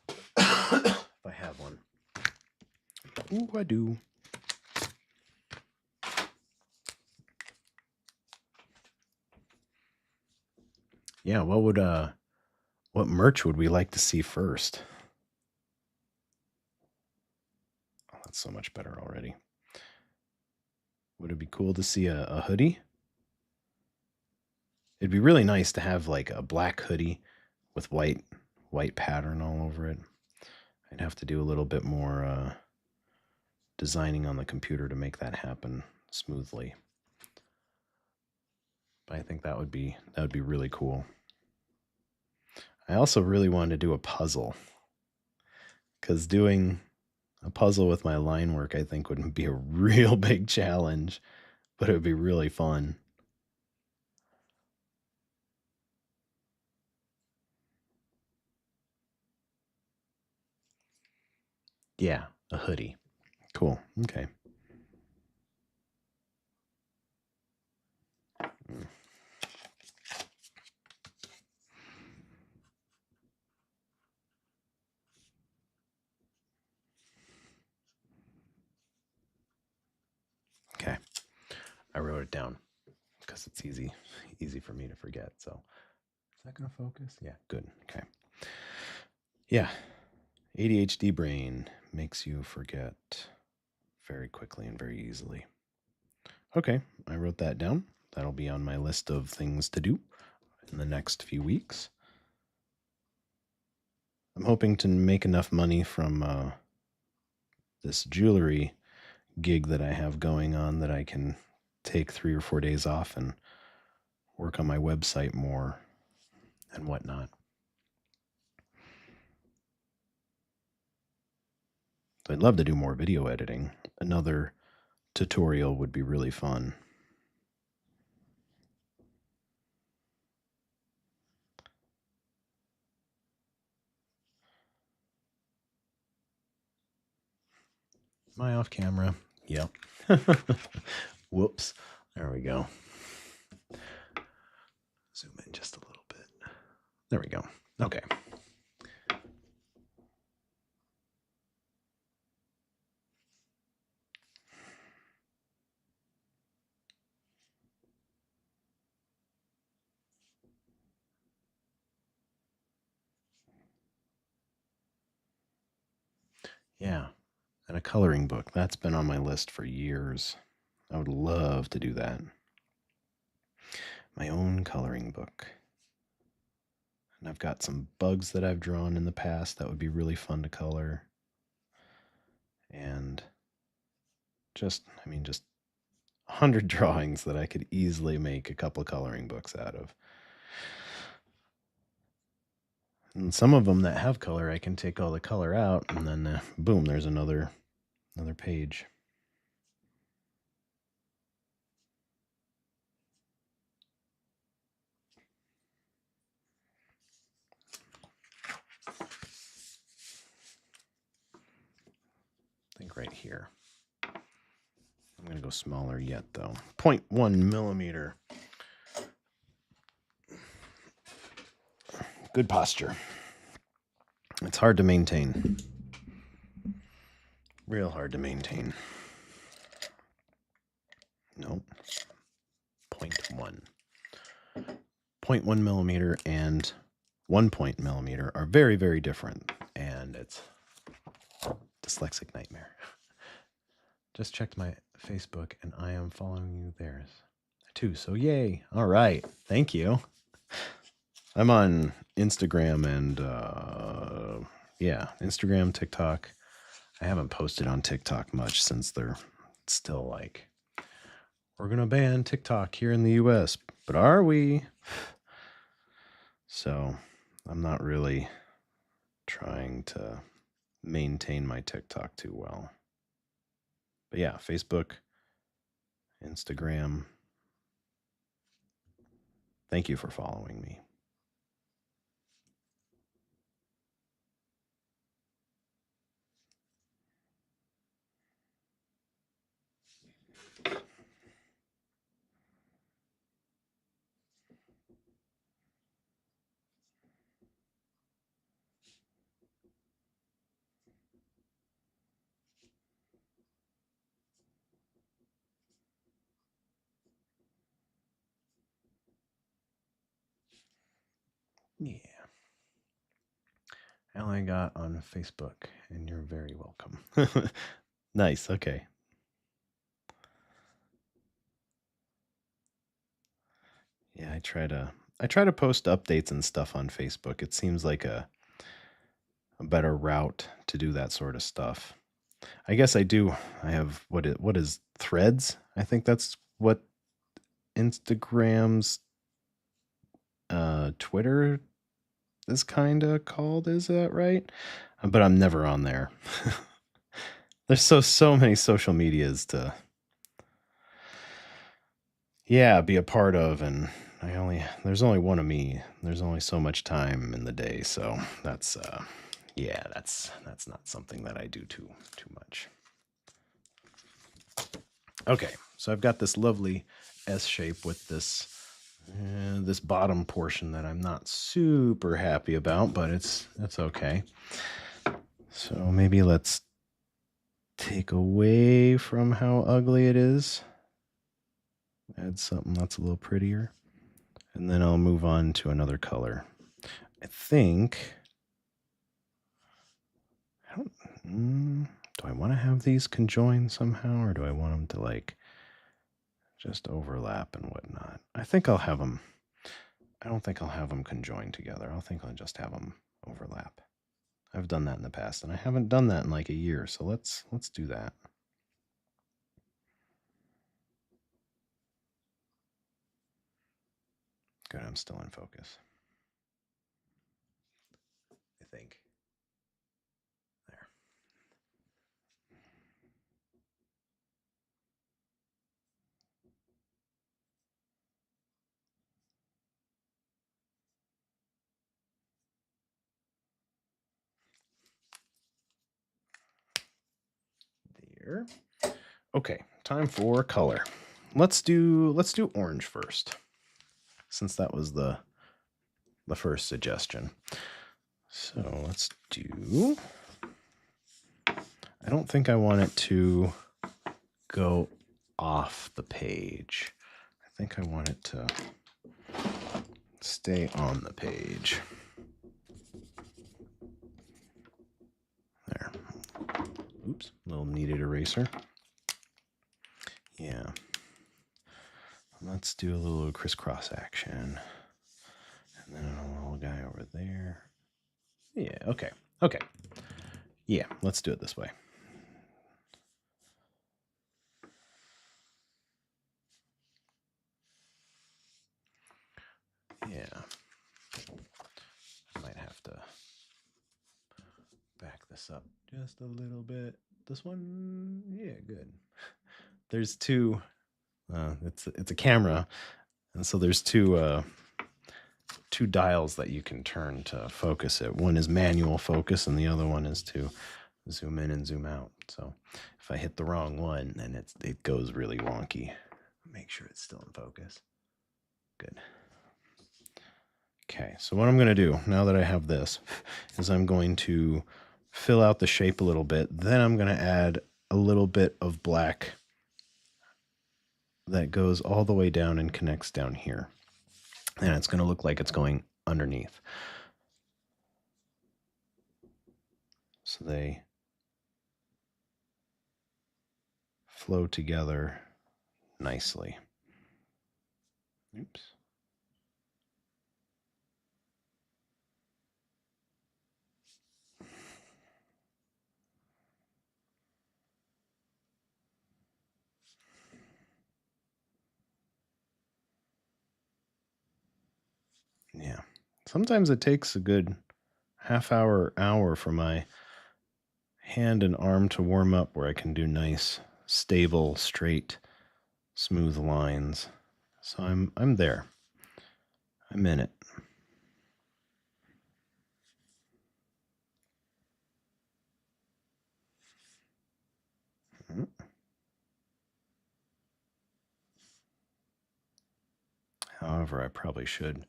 If I have one. Ooh, I do. Yeah, what merch would we like to see first? Oh, that's so much better already. Would it be cool to see a hoodie? It'd be really nice to have like a black hoodie with white pattern all over it. I'd have to do a little bit more designing on the computer to make that happen smoothly. But I think that would be really cool. I also really wanted to do a puzzle because doing a puzzle with my line work I think would be a real big challenge, but it would be really fun. Yeah, a hoodie. Cool. Okay. Mm. Okay. I wrote it down because it's easy for me to forget. So is that going to focus? Yeah, good. Okay. Yeah. ADHD brain makes you forget very quickly and very easily. Okay, I wrote that down. That'll be on my list of things to do in the next few weeks. I'm hoping to make enough money from this jewelry gig that I have going on that I can take 3 or 4 days off and work on my website more and whatnot. So I'd love to do more video editing. Another tutorial would be really fun. Am I off camera? Yep. Whoops. There we go. Zoom in just a little bit. There we go. Okay. Yeah. And a coloring book. That's been on my list for years. I would love to do that. My own coloring book. And I've got some bugs that I've drawn in the past that would be really fun to color. And just 100 drawings that I could easily make a couple of coloring books out of. And some of them that have color, I can take all the color out, and then boom, there's another page. I think right here. I'm going to go smaller yet, though. 0.1 millimeter. Good posture. It's hard to maintain. Real hard to maintain. Nope. 0.1. 0.1 millimeter and 1 millimeter are very, very different. And it's dyslexic nightmare. Just checked my Facebook and I am following you there too. So yay. All right. Thank you. I'm on Instagram and Instagram, TikTok. I haven't posted on TikTok much since they're still like, we're going to ban TikTok here in the US, but are we? So I'm not really trying to maintain my TikTok too well. But yeah, Facebook, Instagram. Thank you for following me. Yeah. All I got on Facebook, and you're very welcome. Nice. Okay. Yeah, I try to post updates and stuff on Facebook. It seems like a better route to do that sort of stuff. I guess I do. I have what is Threads? I think that's what Instagram's Twitter is kind of called. Is that right? But I'm never on there. There's so many social medias to be a part of, and there's only one of me. There's only so much time in the day, so that's that's not something that I do too much. Okay, so I've got this lovely S shape with this bottom portion that I'm not super happy about, but it's okay. So maybe let's take away from how ugly it is. Add something that's a little prettier. And then I'll move on to another color. I think... do I want to have these conjoined somehow, or do I want them to like just overlap and whatnot? I think I'll have them... I don't think I'll have them conjoined together. I think I'll just have them overlap. I've done that in the past, and I haven't done that in like a year, so let's do that. Good, I'm still in focus. I think. There. There. Okay, time for color. Let's do orange first, since that was the first suggestion. So let's do... I don't think I want it to go off the page. I think I want it to stay on the page. There. Oops, little kneaded eraser. Yeah. Let's do a little crisscross action. And then a little guy over there. Yeah, okay. Okay. Yeah, let's do it this way. Yeah. I might have to back this up just a little bit. This one, yeah, good. There's two. It's a camera, and so there's two dials that you can turn to focus it. One is manual focus, and the other one is to zoom in and zoom out. So if I hit the wrong one, then it goes really wonky. Make sure it's still in focus. Good. Okay, so what I'm going to do now that I have this is I'm going to fill out the shape a little bit. Then I'm going to add a little bit of black that goes all the way down and connects down here. And it's going to look like it's going underneath. So they flow together nicely. Oops. Yeah. Sometimes it takes a good half hour, hour for my hand and arm to warm up where I can do nice, stable, straight, smooth lines. So I'm there. I'm in it. However, I probably should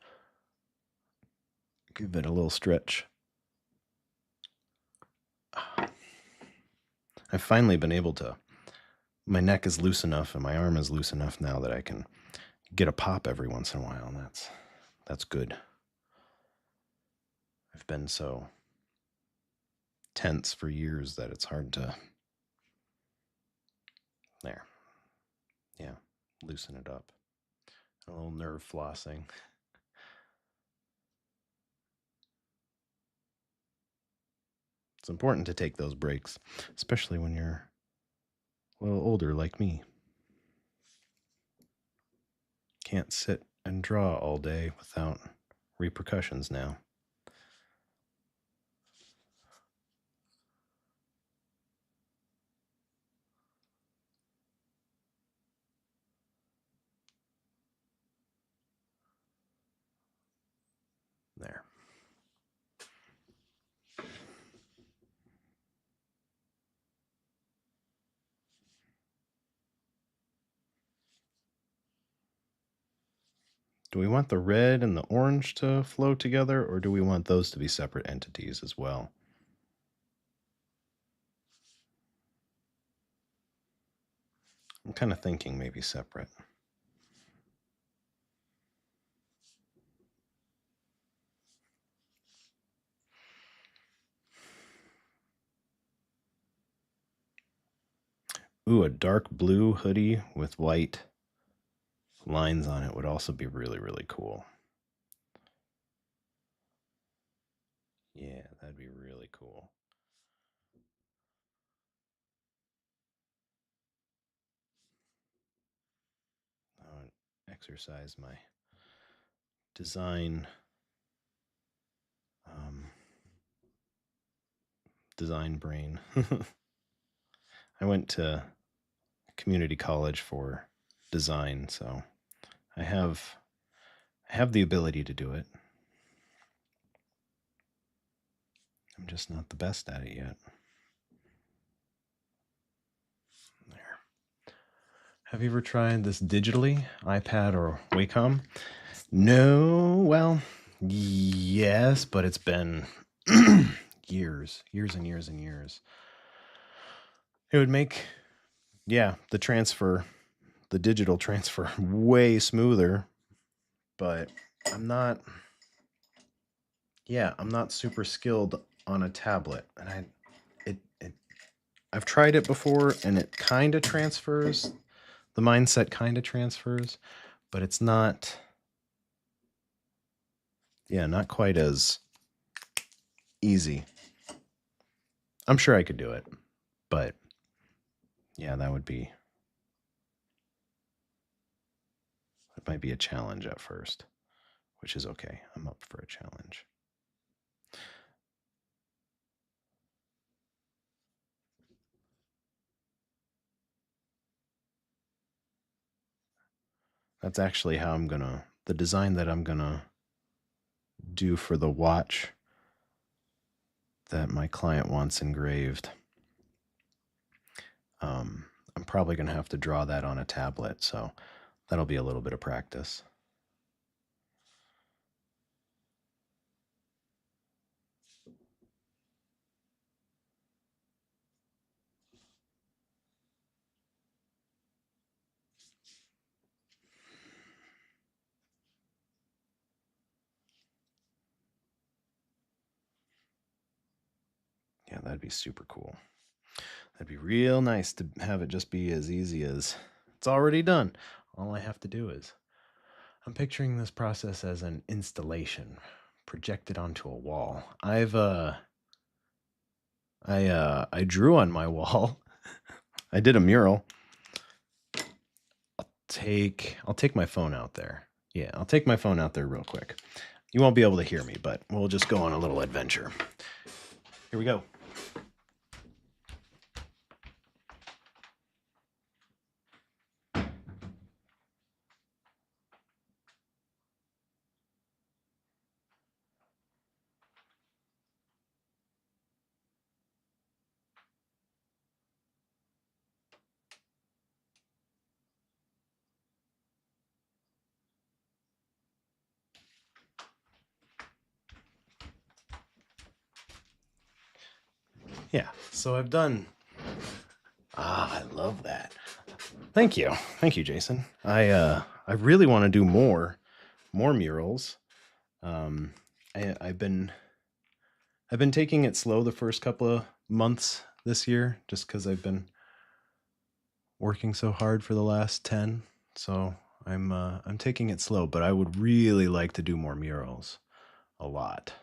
give it a little stretch. I've finally been able to, my neck is loose enough and my arm is loose enough now that I can get a pop every once in a while, and that's good. I've been so tense for years that it's hard to, there, yeah, loosen it up. A little nerve flossing. It's important to take those breaks, especially when you're a little older like me. Can't sit and draw all day without repercussions now. There. Do we want the red and the orange to flow together, or do we want those to be separate entities as well? I'm kind of thinking maybe separate. Ooh, a dark blue hoodie with white lines on it would also be really, really cool. Yeah, that'd be really cool. I'll exercise my design design brain. I went to community college for design, so I have the ability to do it. I'm just not the best at it yet. There. Have you ever tried this digitally, iPad or Wacom? No, well, yes, but it's been years and years and years. It would make, yeah, the digital transfer way smoother, but I'm not super skilled on a tablet, and it I've tried it before and it kind of transfers. The mindset kind of transfers, but it's not, yeah, not quite as easy. I'm sure I could do it, but yeah, that might be a challenge at first, which is okay. I'm up for a challenge. That's actually how the design that I'm gonna do for the watch that my client wants engraved. I'm probably gonna have to draw that on a tablet, so that'll be a little bit of practice. Yeah, that'd be super cool. That'd be real nice to have it just be as easy as it's already done. All I have to do is. I'm picturing this process as an installation projected onto a wall. I drew on my wall. I did a mural. I'll take my phone out there. Yeah, I'll take my phone out there real quick. You won't be able to hear me, but we'll just go on a little adventure. Here we go. Yeah, so I've done. I love that. Thank you, Jason. I really want to do more murals. Um, I've been taking it slow the first couple of months this year, just because I've been working so hard for the last 10. So I'm taking it slow, but I would really like to do more murals, a lot.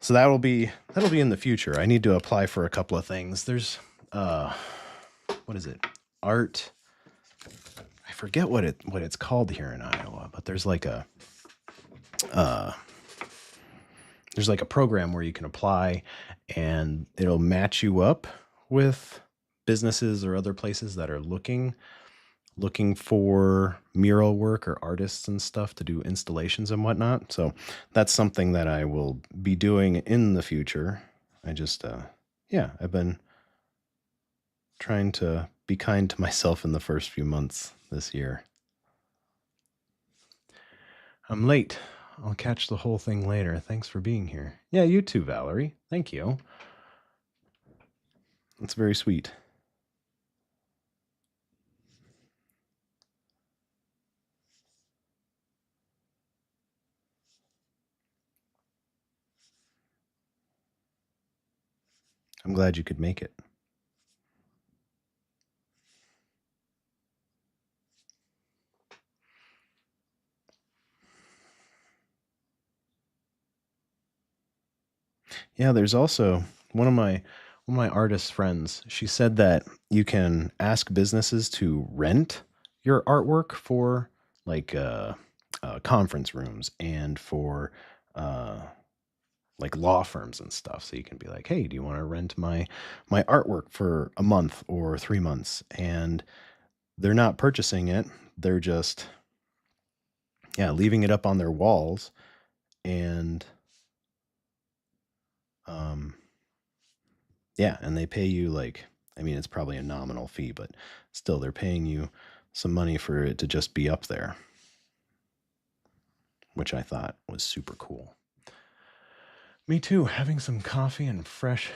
So that'll be in the future. I need to apply for a couple of things. There's what is it? Art. I forget what it's called here in Iowa, but there's like a program where you can apply and it'll match you up with businesses or other places that are looking for mural work or artists and stuff to do installations and whatnot. So that's something that I will be doing in the future. I just, I've been trying to be kind to myself in the first few months this year. I'm late. I'll catch the whole thing later. Thanks for being here. Yeah, you too, Valerie. Thank you. That's very sweet. I'm glad you could make it. Yeah, there's also one of my artist friends. She said that you can ask businesses to rent your artwork for like conference rooms and for uh, like law firms and stuff. So you can be like, "Hey, do you want to rent my artwork for a month or 3 months?" And they're not purchasing it. They're just leaving it up on their walls and um and they pay you like, I mean, it's probably a nominal fee, but still they're paying you some money for it to just be up there, which I thought was super cool. Me too, having some coffee and fresh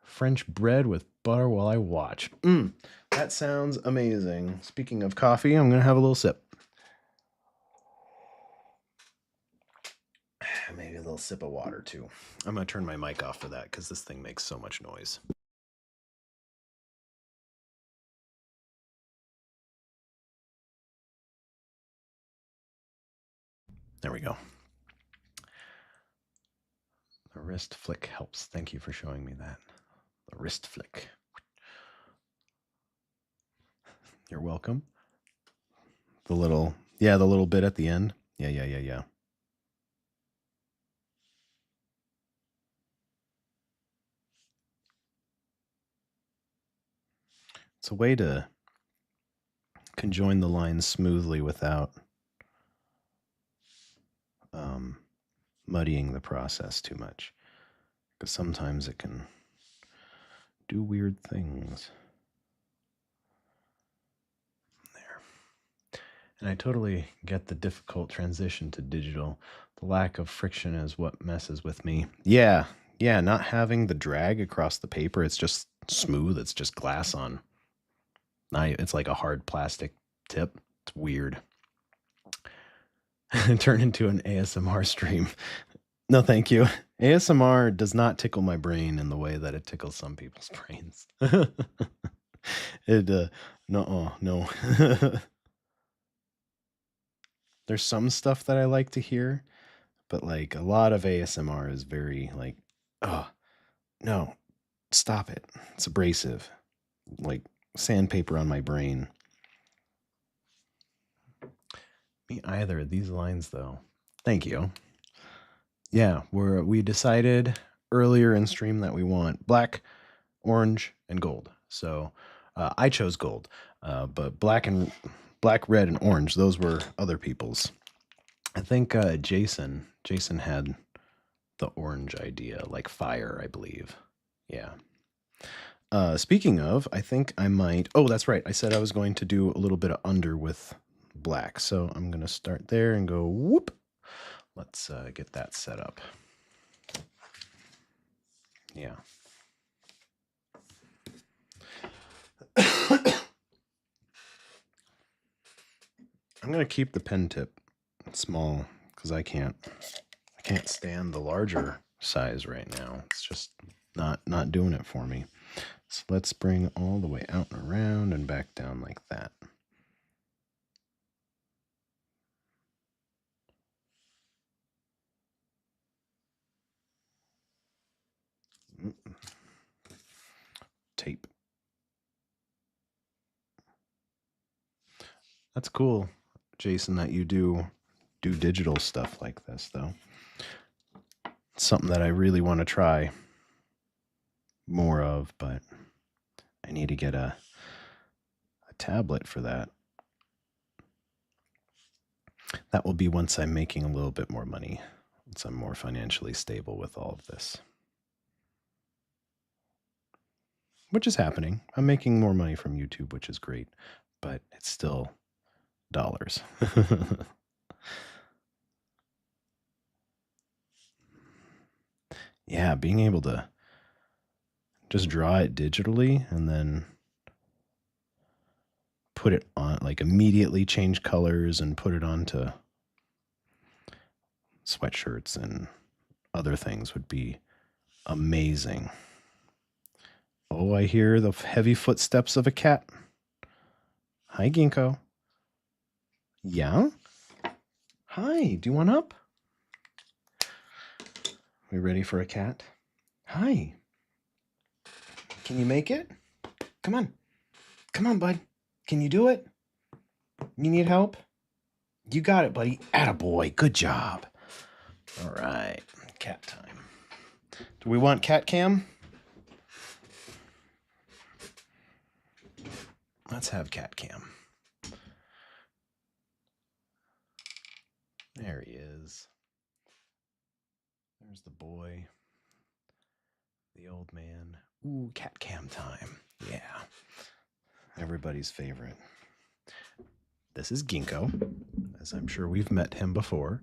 French bread with butter while I watch. That sounds amazing. Speaking of coffee, I'm going to have a little sip. Maybe a little little sip of water too. I'm going to turn my mic off for that because this thing makes so much noise. There we go. The wrist flick helps. Thank you for showing me that. The wrist flick. You're welcome. The little bit at the end. Yeah. It's a way to conjoin the lines smoothly without muddying the process too much. Because sometimes it can do weird things. There. And I totally get the difficult transition to digital. The lack of friction is what messes with me. Yeah, not having the drag across the paper. It's just smooth. It's just glass on. It's like a hard plastic tip. It's weird. Turn into an ASMR stream. No, thank you. ASMR does not tickle my brain in the way that it tickles some people's brains. No. There's some stuff that I like to hear, but like a lot of ASMR is very like, oh, no, stop it. It's abrasive. Like sandpaper on my brain. Me either. These lines, though. Thank you. Yeah, we decided earlier in stream that we want black, orange, and gold. So I chose gold, but black, red, and orange, those were other people's. I think Jason had the orange idea, like fire, I believe. Yeah. Speaking of, I think I might. Oh, that's right. I said I was going to do a little bit of under with black. So I'm going to start there and go whoop. Let's get that set up. Yeah. I'm going to keep the pen tip small because I can't stand the larger size right now. It's just not doing it for me. So let's bring all the way out and around and back down like that. Tape. That's cool, Jason, that you do digital stuff like this, though. It's something that I really want to try more of, but I need to get a tablet for that. That will be once I'm making a little bit more money, once I'm more financially stable with all of this. Which is happening. I'm making more money from YouTube, which is great, but it's still dollars. Yeah, being able to just draw it digitally and then put it on, like immediately change colors and put it onto sweatshirts and other things would be amazing. Oh, I hear the heavy footsteps of a cat. Hi, Ginkgo. Yeah? Hi, do you want up? We ready for a cat? Hi. Can you make it? Come on. Come on, bud. Can you do it? You need help? You got it, buddy. Attaboy. Good job. All right. Cat time. Do we want cat cam? Let's have cat cam. There he is. There's the boy. The old man. Ooh, cat cam time. Yeah. Everybody's favorite. This is Ginkgo, as I'm sure we've met him before.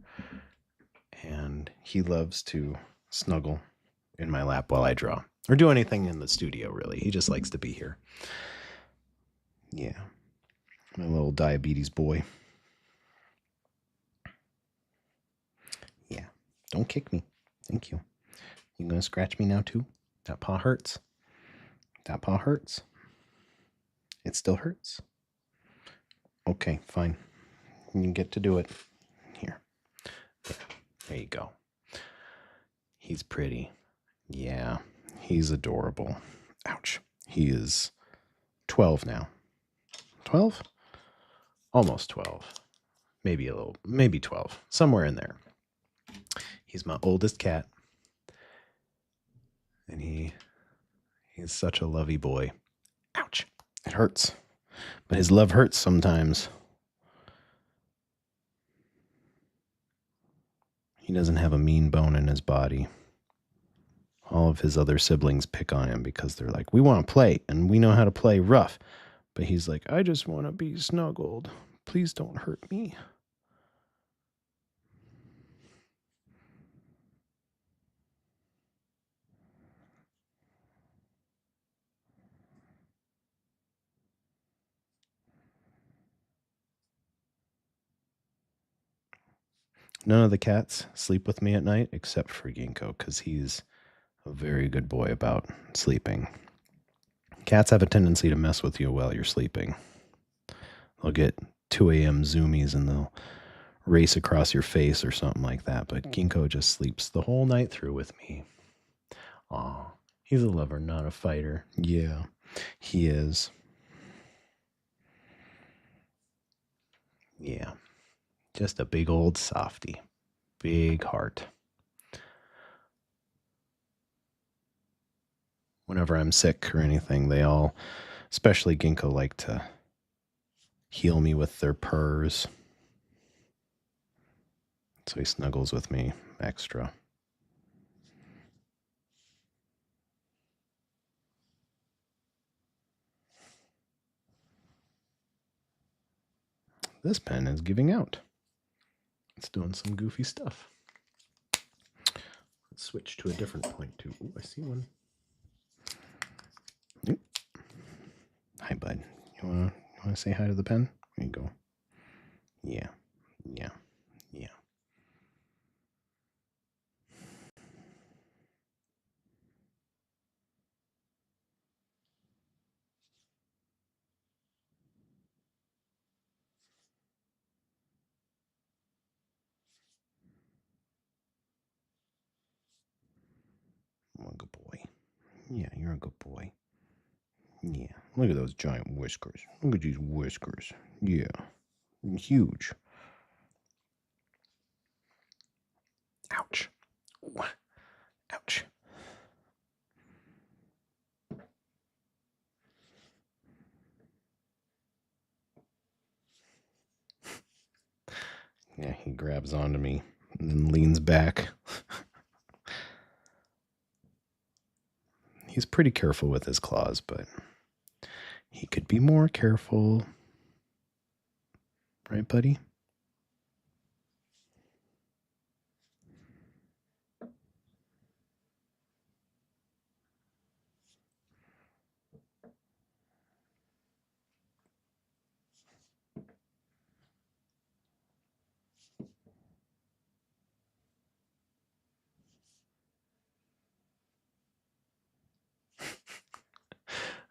And he loves to snuggle in my lap while I draw. Or do anything in the studio, really. He just likes to be here. Yeah. My little diabetes boy. Yeah. Don't kick me. Thank you. You gonna scratch me now too? That paw hurts. That paw hurts. It still hurts. Okay, fine. You get to do it. Here. There you go. He's pretty. Yeah, he's adorable. Ouch. He is 12 now. 12? Almost 12. Maybe 12. Somewhere in there. He's my oldest cat. And he's such a lovey boy. Ouch. It hurts. But his love hurts sometimes. He doesn't have a mean bone in his body. All of his other siblings pick on him because they're like, we want to play, and we know how to play rough. But he's like, I just want to be snuggled. Please don't hurt me. None of the cats sleep with me at night except for Ginkgo, because he's a very good boy about sleeping. Cats have a tendency to mess with you while you're sleeping. They'll get 2 a.m. zoomies and they'll race across your face or something like that. But Ginkgo just sleeps the whole night through with me. Aw, he's a lover, not a fighter. Yeah, he is. Yeah, just a big old softy. Big heart. Whenever I'm sick or anything, they all, especially Ginkgo, like to heal me with their purrs. So he snuggles with me extra. This pen is giving out. It's doing some goofy stuff. Let's switch to a different point too. Ooh, I see one. Oop. Hi, bud. You wanna say hi to the pen? There you go. Yeah. I'm a good boy. Yeah, you're a good boy. Yeah. Look at those giant whiskers. Look at these whiskers. Yeah. Huge. Ouch. Ooh. Ouch. Yeah, he grabs onto me and then leans back. He's pretty careful with his claws, but he could be more careful. Right, buddy?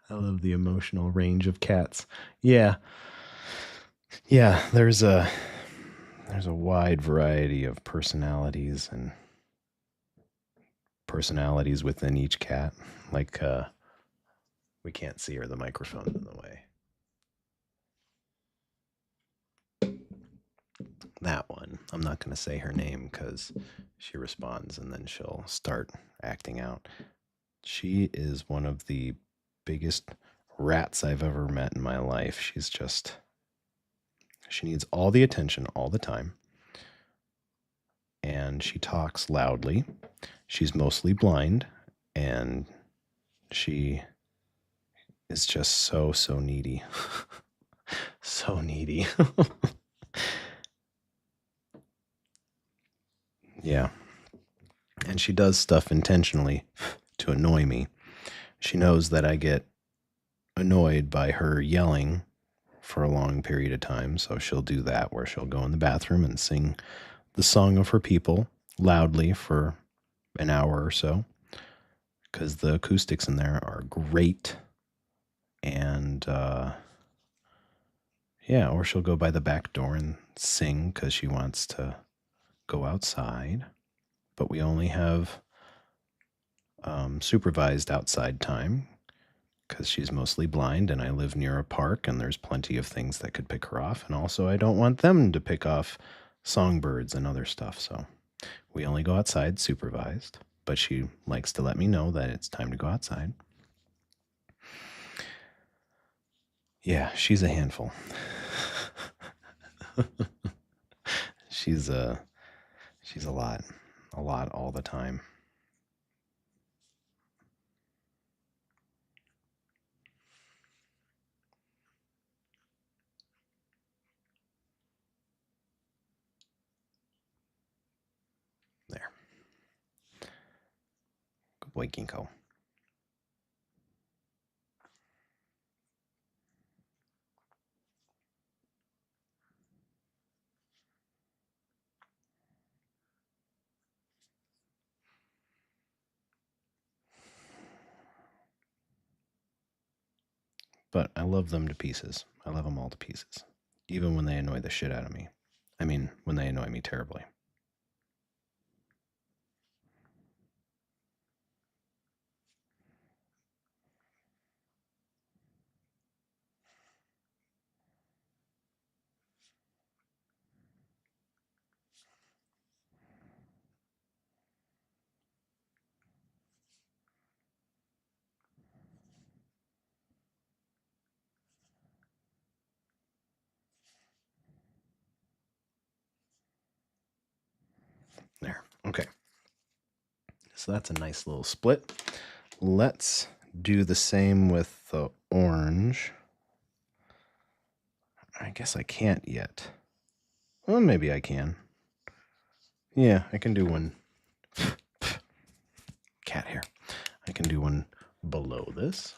I love the emotional range of cats. Yeah. Yeah, there's a wide variety of personalities and personalities within each cat. Like we can't see her, the microphone's in the way. That one. I'm not going to say her name because she responds and then she'll start acting out. She is one of the biggest rats I've ever met in my life. She needs all the attention all the time. And she talks loudly. She's mostly blind. And she is just so needy. So needy. Yeah. And she does stuff intentionally to annoy me. She knows that I get annoyed by her yelling for a long period of time, so she'll do that where she'll go in the bathroom and sing the song of her people loudly for an hour or so because the acoustics in there are great. And yeah, or she'll go by the back door and sing because she wants to go outside. But we only have supervised outside time because she's mostly blind and I live near a park and there's plenty of things that could pick her off. And also, I don't want them to pick off songbirds and other stuff. So we only go outside supervised, but she likes to let me know that it's time to go outside. Yeah, she's a handful. she's a lot all the time. There. Good boy, Ginkgo. But I love them to pieces. I love them all to pieces. Even when they annoy the shit out of me. I mean, when they annoy me terribly. There. Okay. So that's a nice little split. Let's do the same with the orange. I guess I can't yet. Well, maybe I can. Yeah, I can do one. Cat hair. I can do one below this.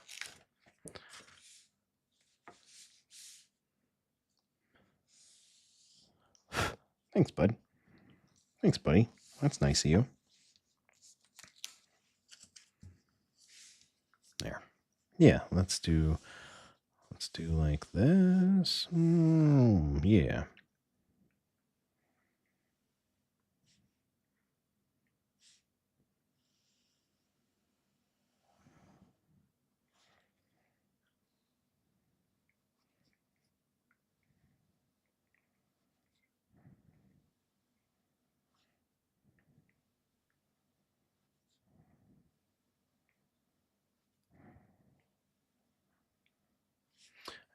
Thanks, bud. Thanks, buddy. That's nice of you. There. Yeah, let's do like this. Yeah.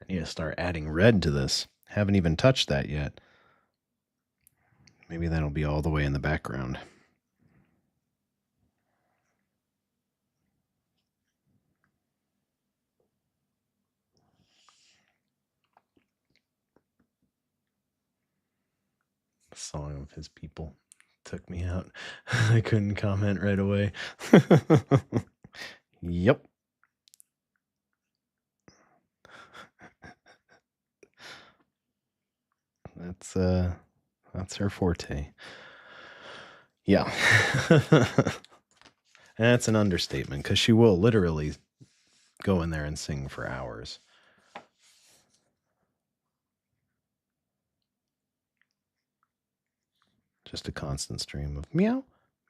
I need to start adding red to this. Haven't even touched that yet. Maybe that'll be all the way in the background. Song of his people took me out. I couldn't comment right away. Yep. That's her forte. Yeah. That's an understatement because she will literally go in there and sing for hours. Just a constant stream of meow,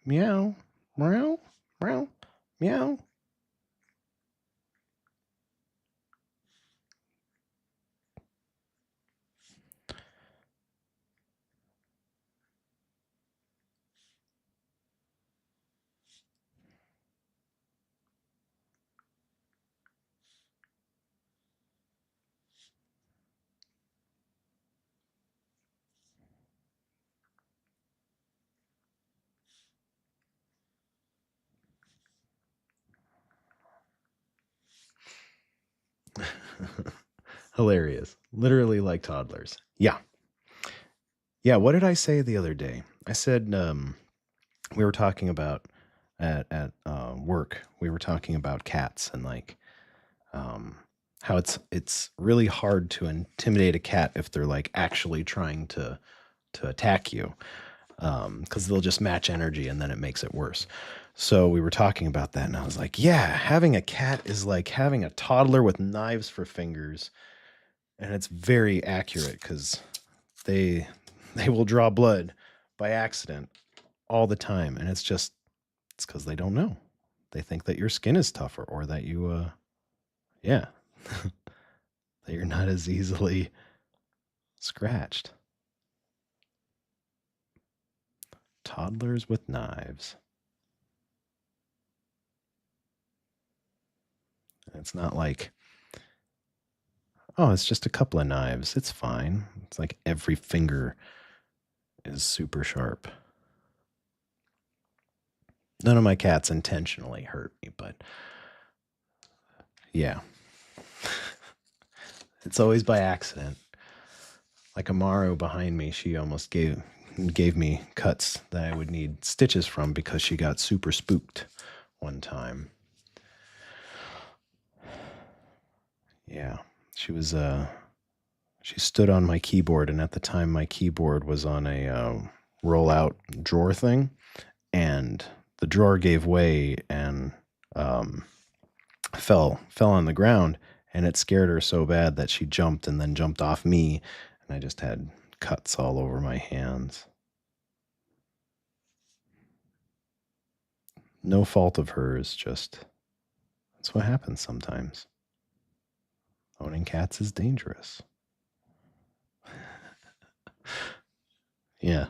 meow, meow, meow, meow. Hilarious. Literally like toddlers. Yeah. Yeah. What did I say the other day? I said we were talking about at work. We were talking about cats and like how it's really hard to intimidate a cat if they're like actually trying to attack you. because they'll just match energy and then it makes it worse. So we were talking about that, and I was like, yeah, having a cat is like having a toddler with knives for fingers. And it's very accurate because they they will draw blood by accident all the time, and it's because they don't know. They think that your skin is tougher, or that you yeah, that you're not as easily scratched. Toddlers with knives. It's not like, oh, it's just a couple of knives. It's fine. It's like every finger is super sharp. None of my cats intentionally hurt me, but yeah. It's always by accident. Like Amaro behind me, she almost gave me cuts that I would need stitches from because she got super spooked one time. Yeah. She stood on my keyboard, and at the time my keyboard was on a roll-out drawer thing, and the drawer gave way and fell on the ground, and it scared her so bad that she jumped and then jumped off me, and I just had cuts all over my hands. No fault of hers, just that's what happens sometimes. Owning cats is dangerous. Yeah.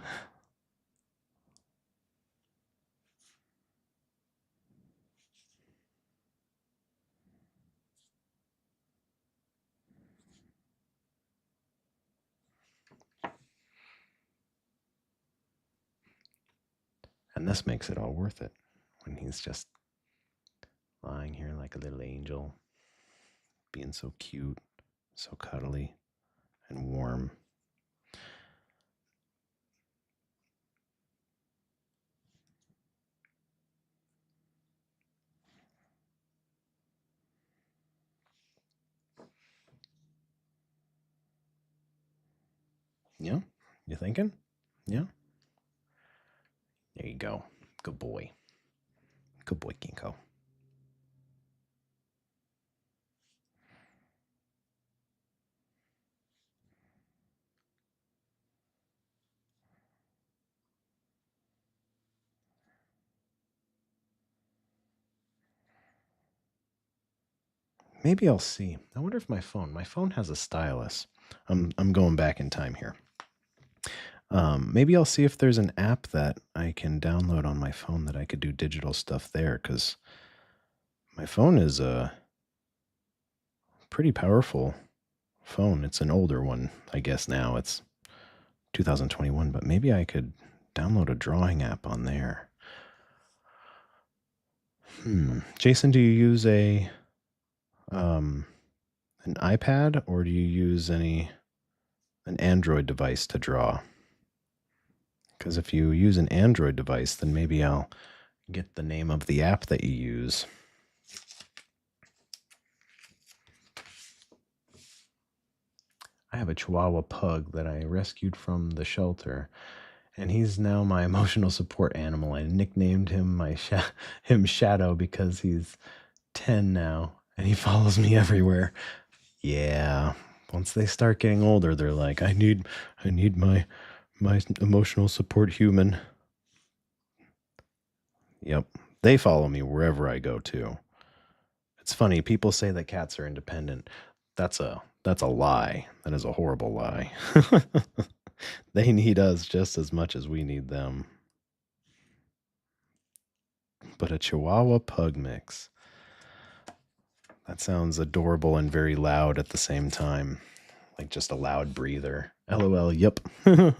And this makes it all worth it when he's just lying here like a little angel, being so cute, so cuddly and warm. Yeah? You thinking? Yeah? There you go. Good boy. Good boy, Ginkgo. Maybe I'll see. I wonder if my phone has a stylus. I'm going back in time here. Maybe I'll see if there's an app that I can download on my phone that I could do digital stuff there, because my phone is a pretty powerful phone. It's an older one, I guess now. It's 2021, but maybe I could download a drawing app on there. Jason, do you use an iPad, or do you use an Android device to draw? Because if you use an Android device, then maybe I'll get the name of the app that you use. I have a Chihuahua pug that I rescued from the shelter, and he's now my emotional support animal. I nicknamed him him Shadow because he's 10 now, and he follows me everywhere. Yeah, once they start getting older, they're like, I need my emotional support human. Yep, they follow me wherever I go too. It's funny, people say that cats are independent. That's a lie. That is a horrible lie. They need us just as much as we need them. But a Chihuahua pug mix. That sounds adorable and very loud at the same time. Like just a loud breather. LOL, yep. I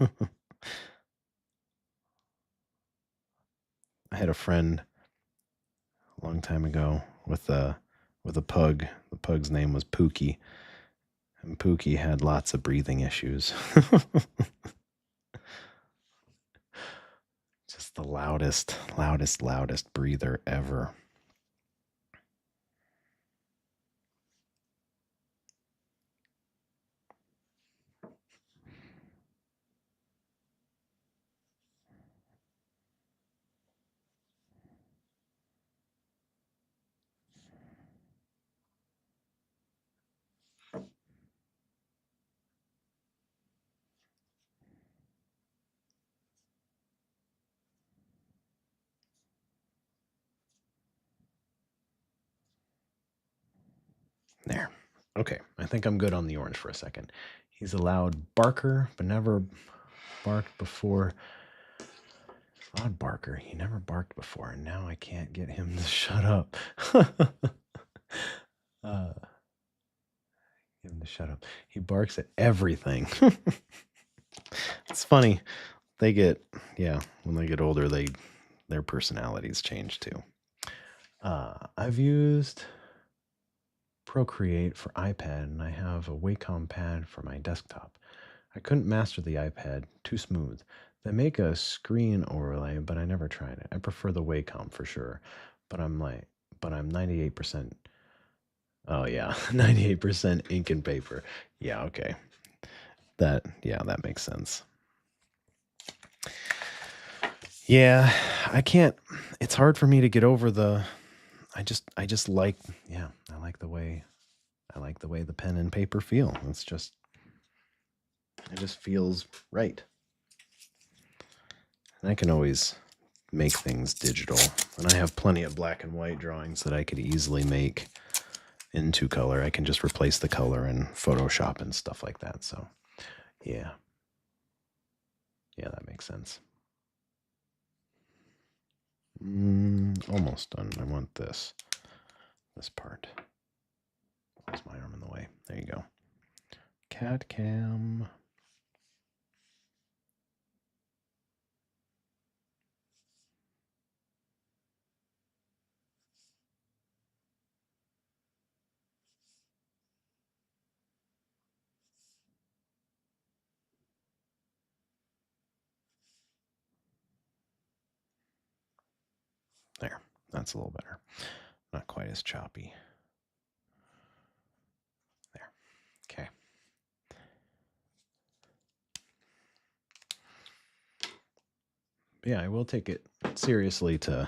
had a friend a long time ago with a pug. The pug's name was Pookie. And Pookie had lots of breathing issues. Just the loudest breather ever. There. Okay, I think I'm good on the orange for a second. He's a loud barker, but never barked before. Loud barker. He never barked before, and now I can't get him to shut up. uh, get him to shut up. He barks at everything. It's funny. They get, when they get older, their personalities change too. I've used Procreate for iPad, and I have a Wacom pad for my desktop. I couldn't master the iPad, too smooth. They make a screen overlay, but I never tried it. I prefer the Wacom for sure, but I'm 98%. Oh yeah, 98% ink and paper. Yeah, okay. That makes sense. Yeah, I can't. It's hard for me to get over the. I just like. Yeah, I like the way the pen and paper feel. It just feels right. And I can always make things digital, and I have plenty of black and white drawings that I could easily make into color. I can just replace the color in Photoshop and stuff like that. So, yeah, that makes sense. Almost done. I want this part. Why's my arm in the way? There you go. Cat cam. There. That's a little better. Not quite as choppy. There. Okay. Yeah, I will take it seriously to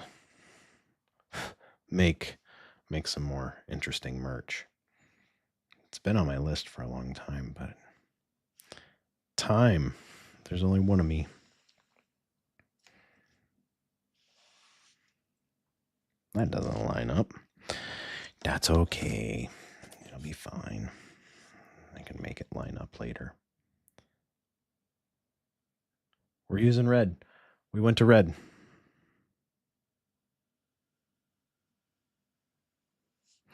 make some more interesting merch. It's been on my list for a long time, but there's only one of me. That doesn't line up. That's okay. It'll be fine. I can make it line up later. We're using red. We went to red.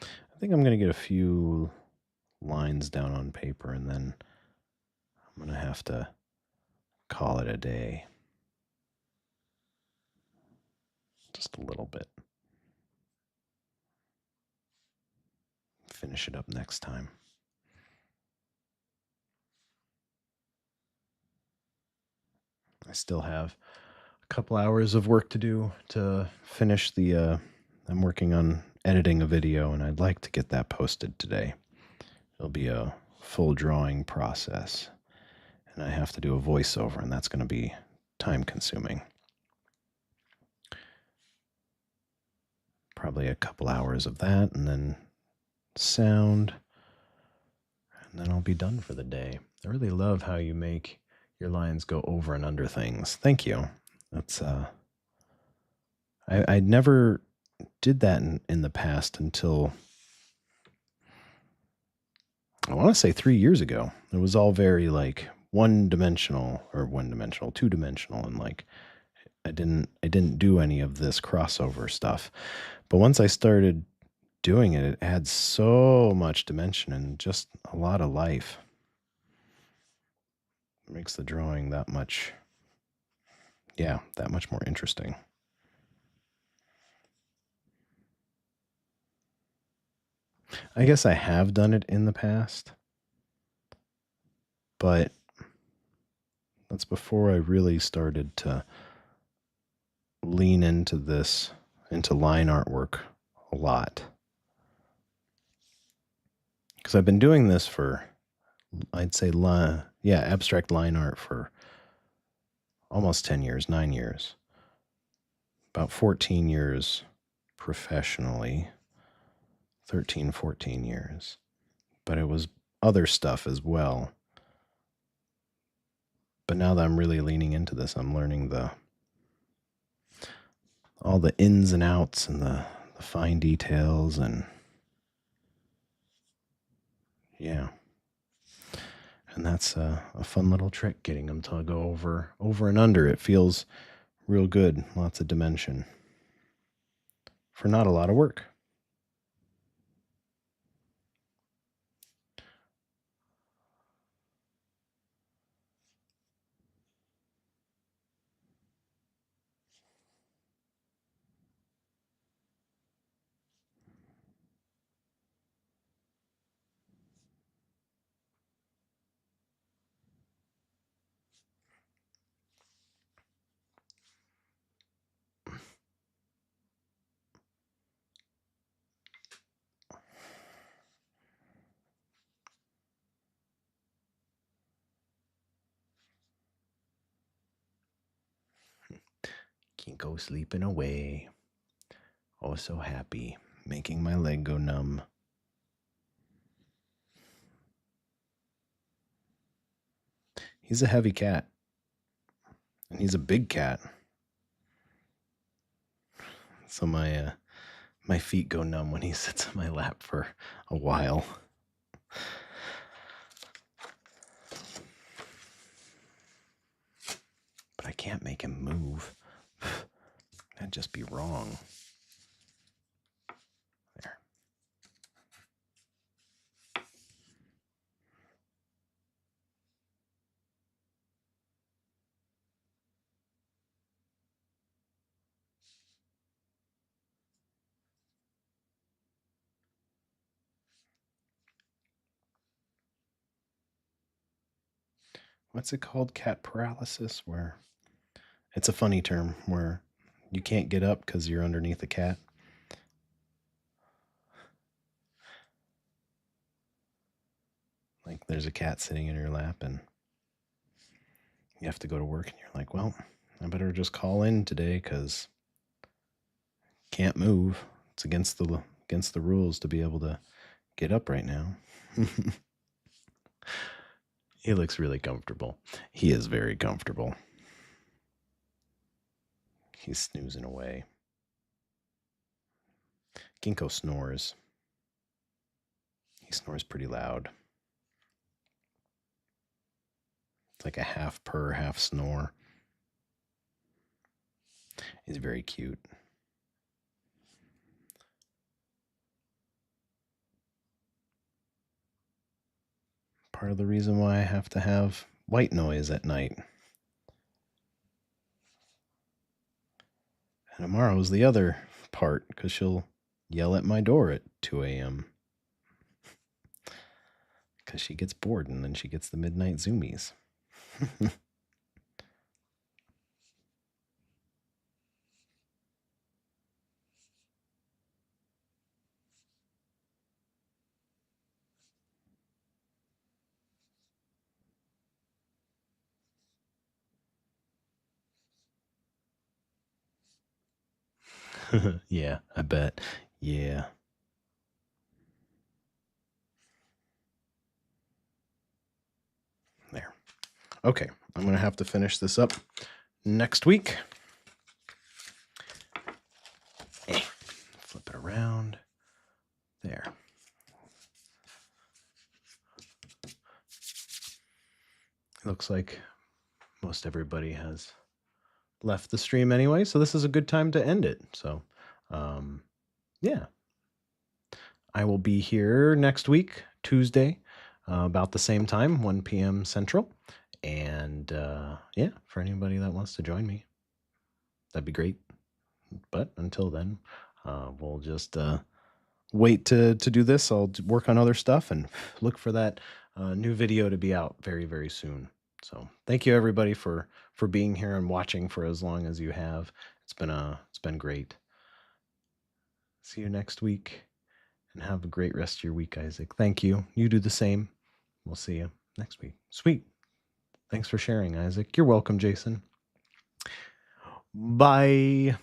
I think I'm going to get a few lines down on paper, and then I'm going to have to call it a day. Just a little bit. Finish it up next time. I still have a couple hours of work to do to finish the I'm working on editing a video, and I'd like to get that posted today. It'll be a full drawing process, and I have to do a voiceover, and that's going to be time consuming. Probably a couple hours of that, and then sound, and then I'll be done for the day. I really love how you make your lines go over and under things. Thank you. That's I never did that in the past until I want to say 3 years ago. It was all very like two-dimensional, and like I didn't do any of this crossover stuff. But once I started doing it, it adds so much dimension and just a lot of life. It makes the drawing that much more interesting. I guess I have done it in the past, but that's before I really started to lean into line artwork a lot. Because I've been doing this for, I'd say, abstract line art for almost 10 years, 9 years. About 14 years professionally, 13, 14 years. But it was other stuff as well. But now that I'm really leaning into this, I'm learning all the ins and outs and the fine details, and Yeah. And that's a fun little trick, getting them to go over and under. It feels real good. Lots of dimension for not a lot of work. Kinko sleeping away. Oh, so happy, making my leg go numb. He's a heavy cat, and he's a big cat. So my feet go numb when he sits on my lap for a while. But I can't make him move. That'd just be wrong. There. What's it called? Cat paralysis, where it's a funny term where you can't get up because you're underneath a cat. Like there's a cat sitting in your lap and you have to go to work and you're like, well, I better just call in today because can't move. It's against the rules to be able to get up right now. He looks really comfortable. He is very comfortable. He's snoozing away. Ginkgo snores. He snores pretty loud. It's like a half purr, half snore. He's very cute. Part of the reason why I have to have white noise at night. And tomorrow's the other part, because she'll yell at my door at 2 a.m. because she gets bored and then she gets the midnight zoomies. Yeah, I bet. Yeah. There. Okay, I'm going to have to finish this up next week. Flip it around. There. Looks like most everybody has left the stream anyway, so this is a good time to end it. So, yeah. I will be here next week, Tuesday, about the same time, 1 p.m. Central. And yeah, for anybody that wants to join me, that'd be great. But until then, we'll just wait to do this. I'll work on other stuff and look for that new video to be out very, very soon. So thank you everybody for being here and watching for as long as you have. It's been great. See you next week and have a great rest of your week, Isaac. Thank you. You do the same. We'll see you next week. Sweet. Thanks for sharing, Isaac. You're welcome, Jason. Bye.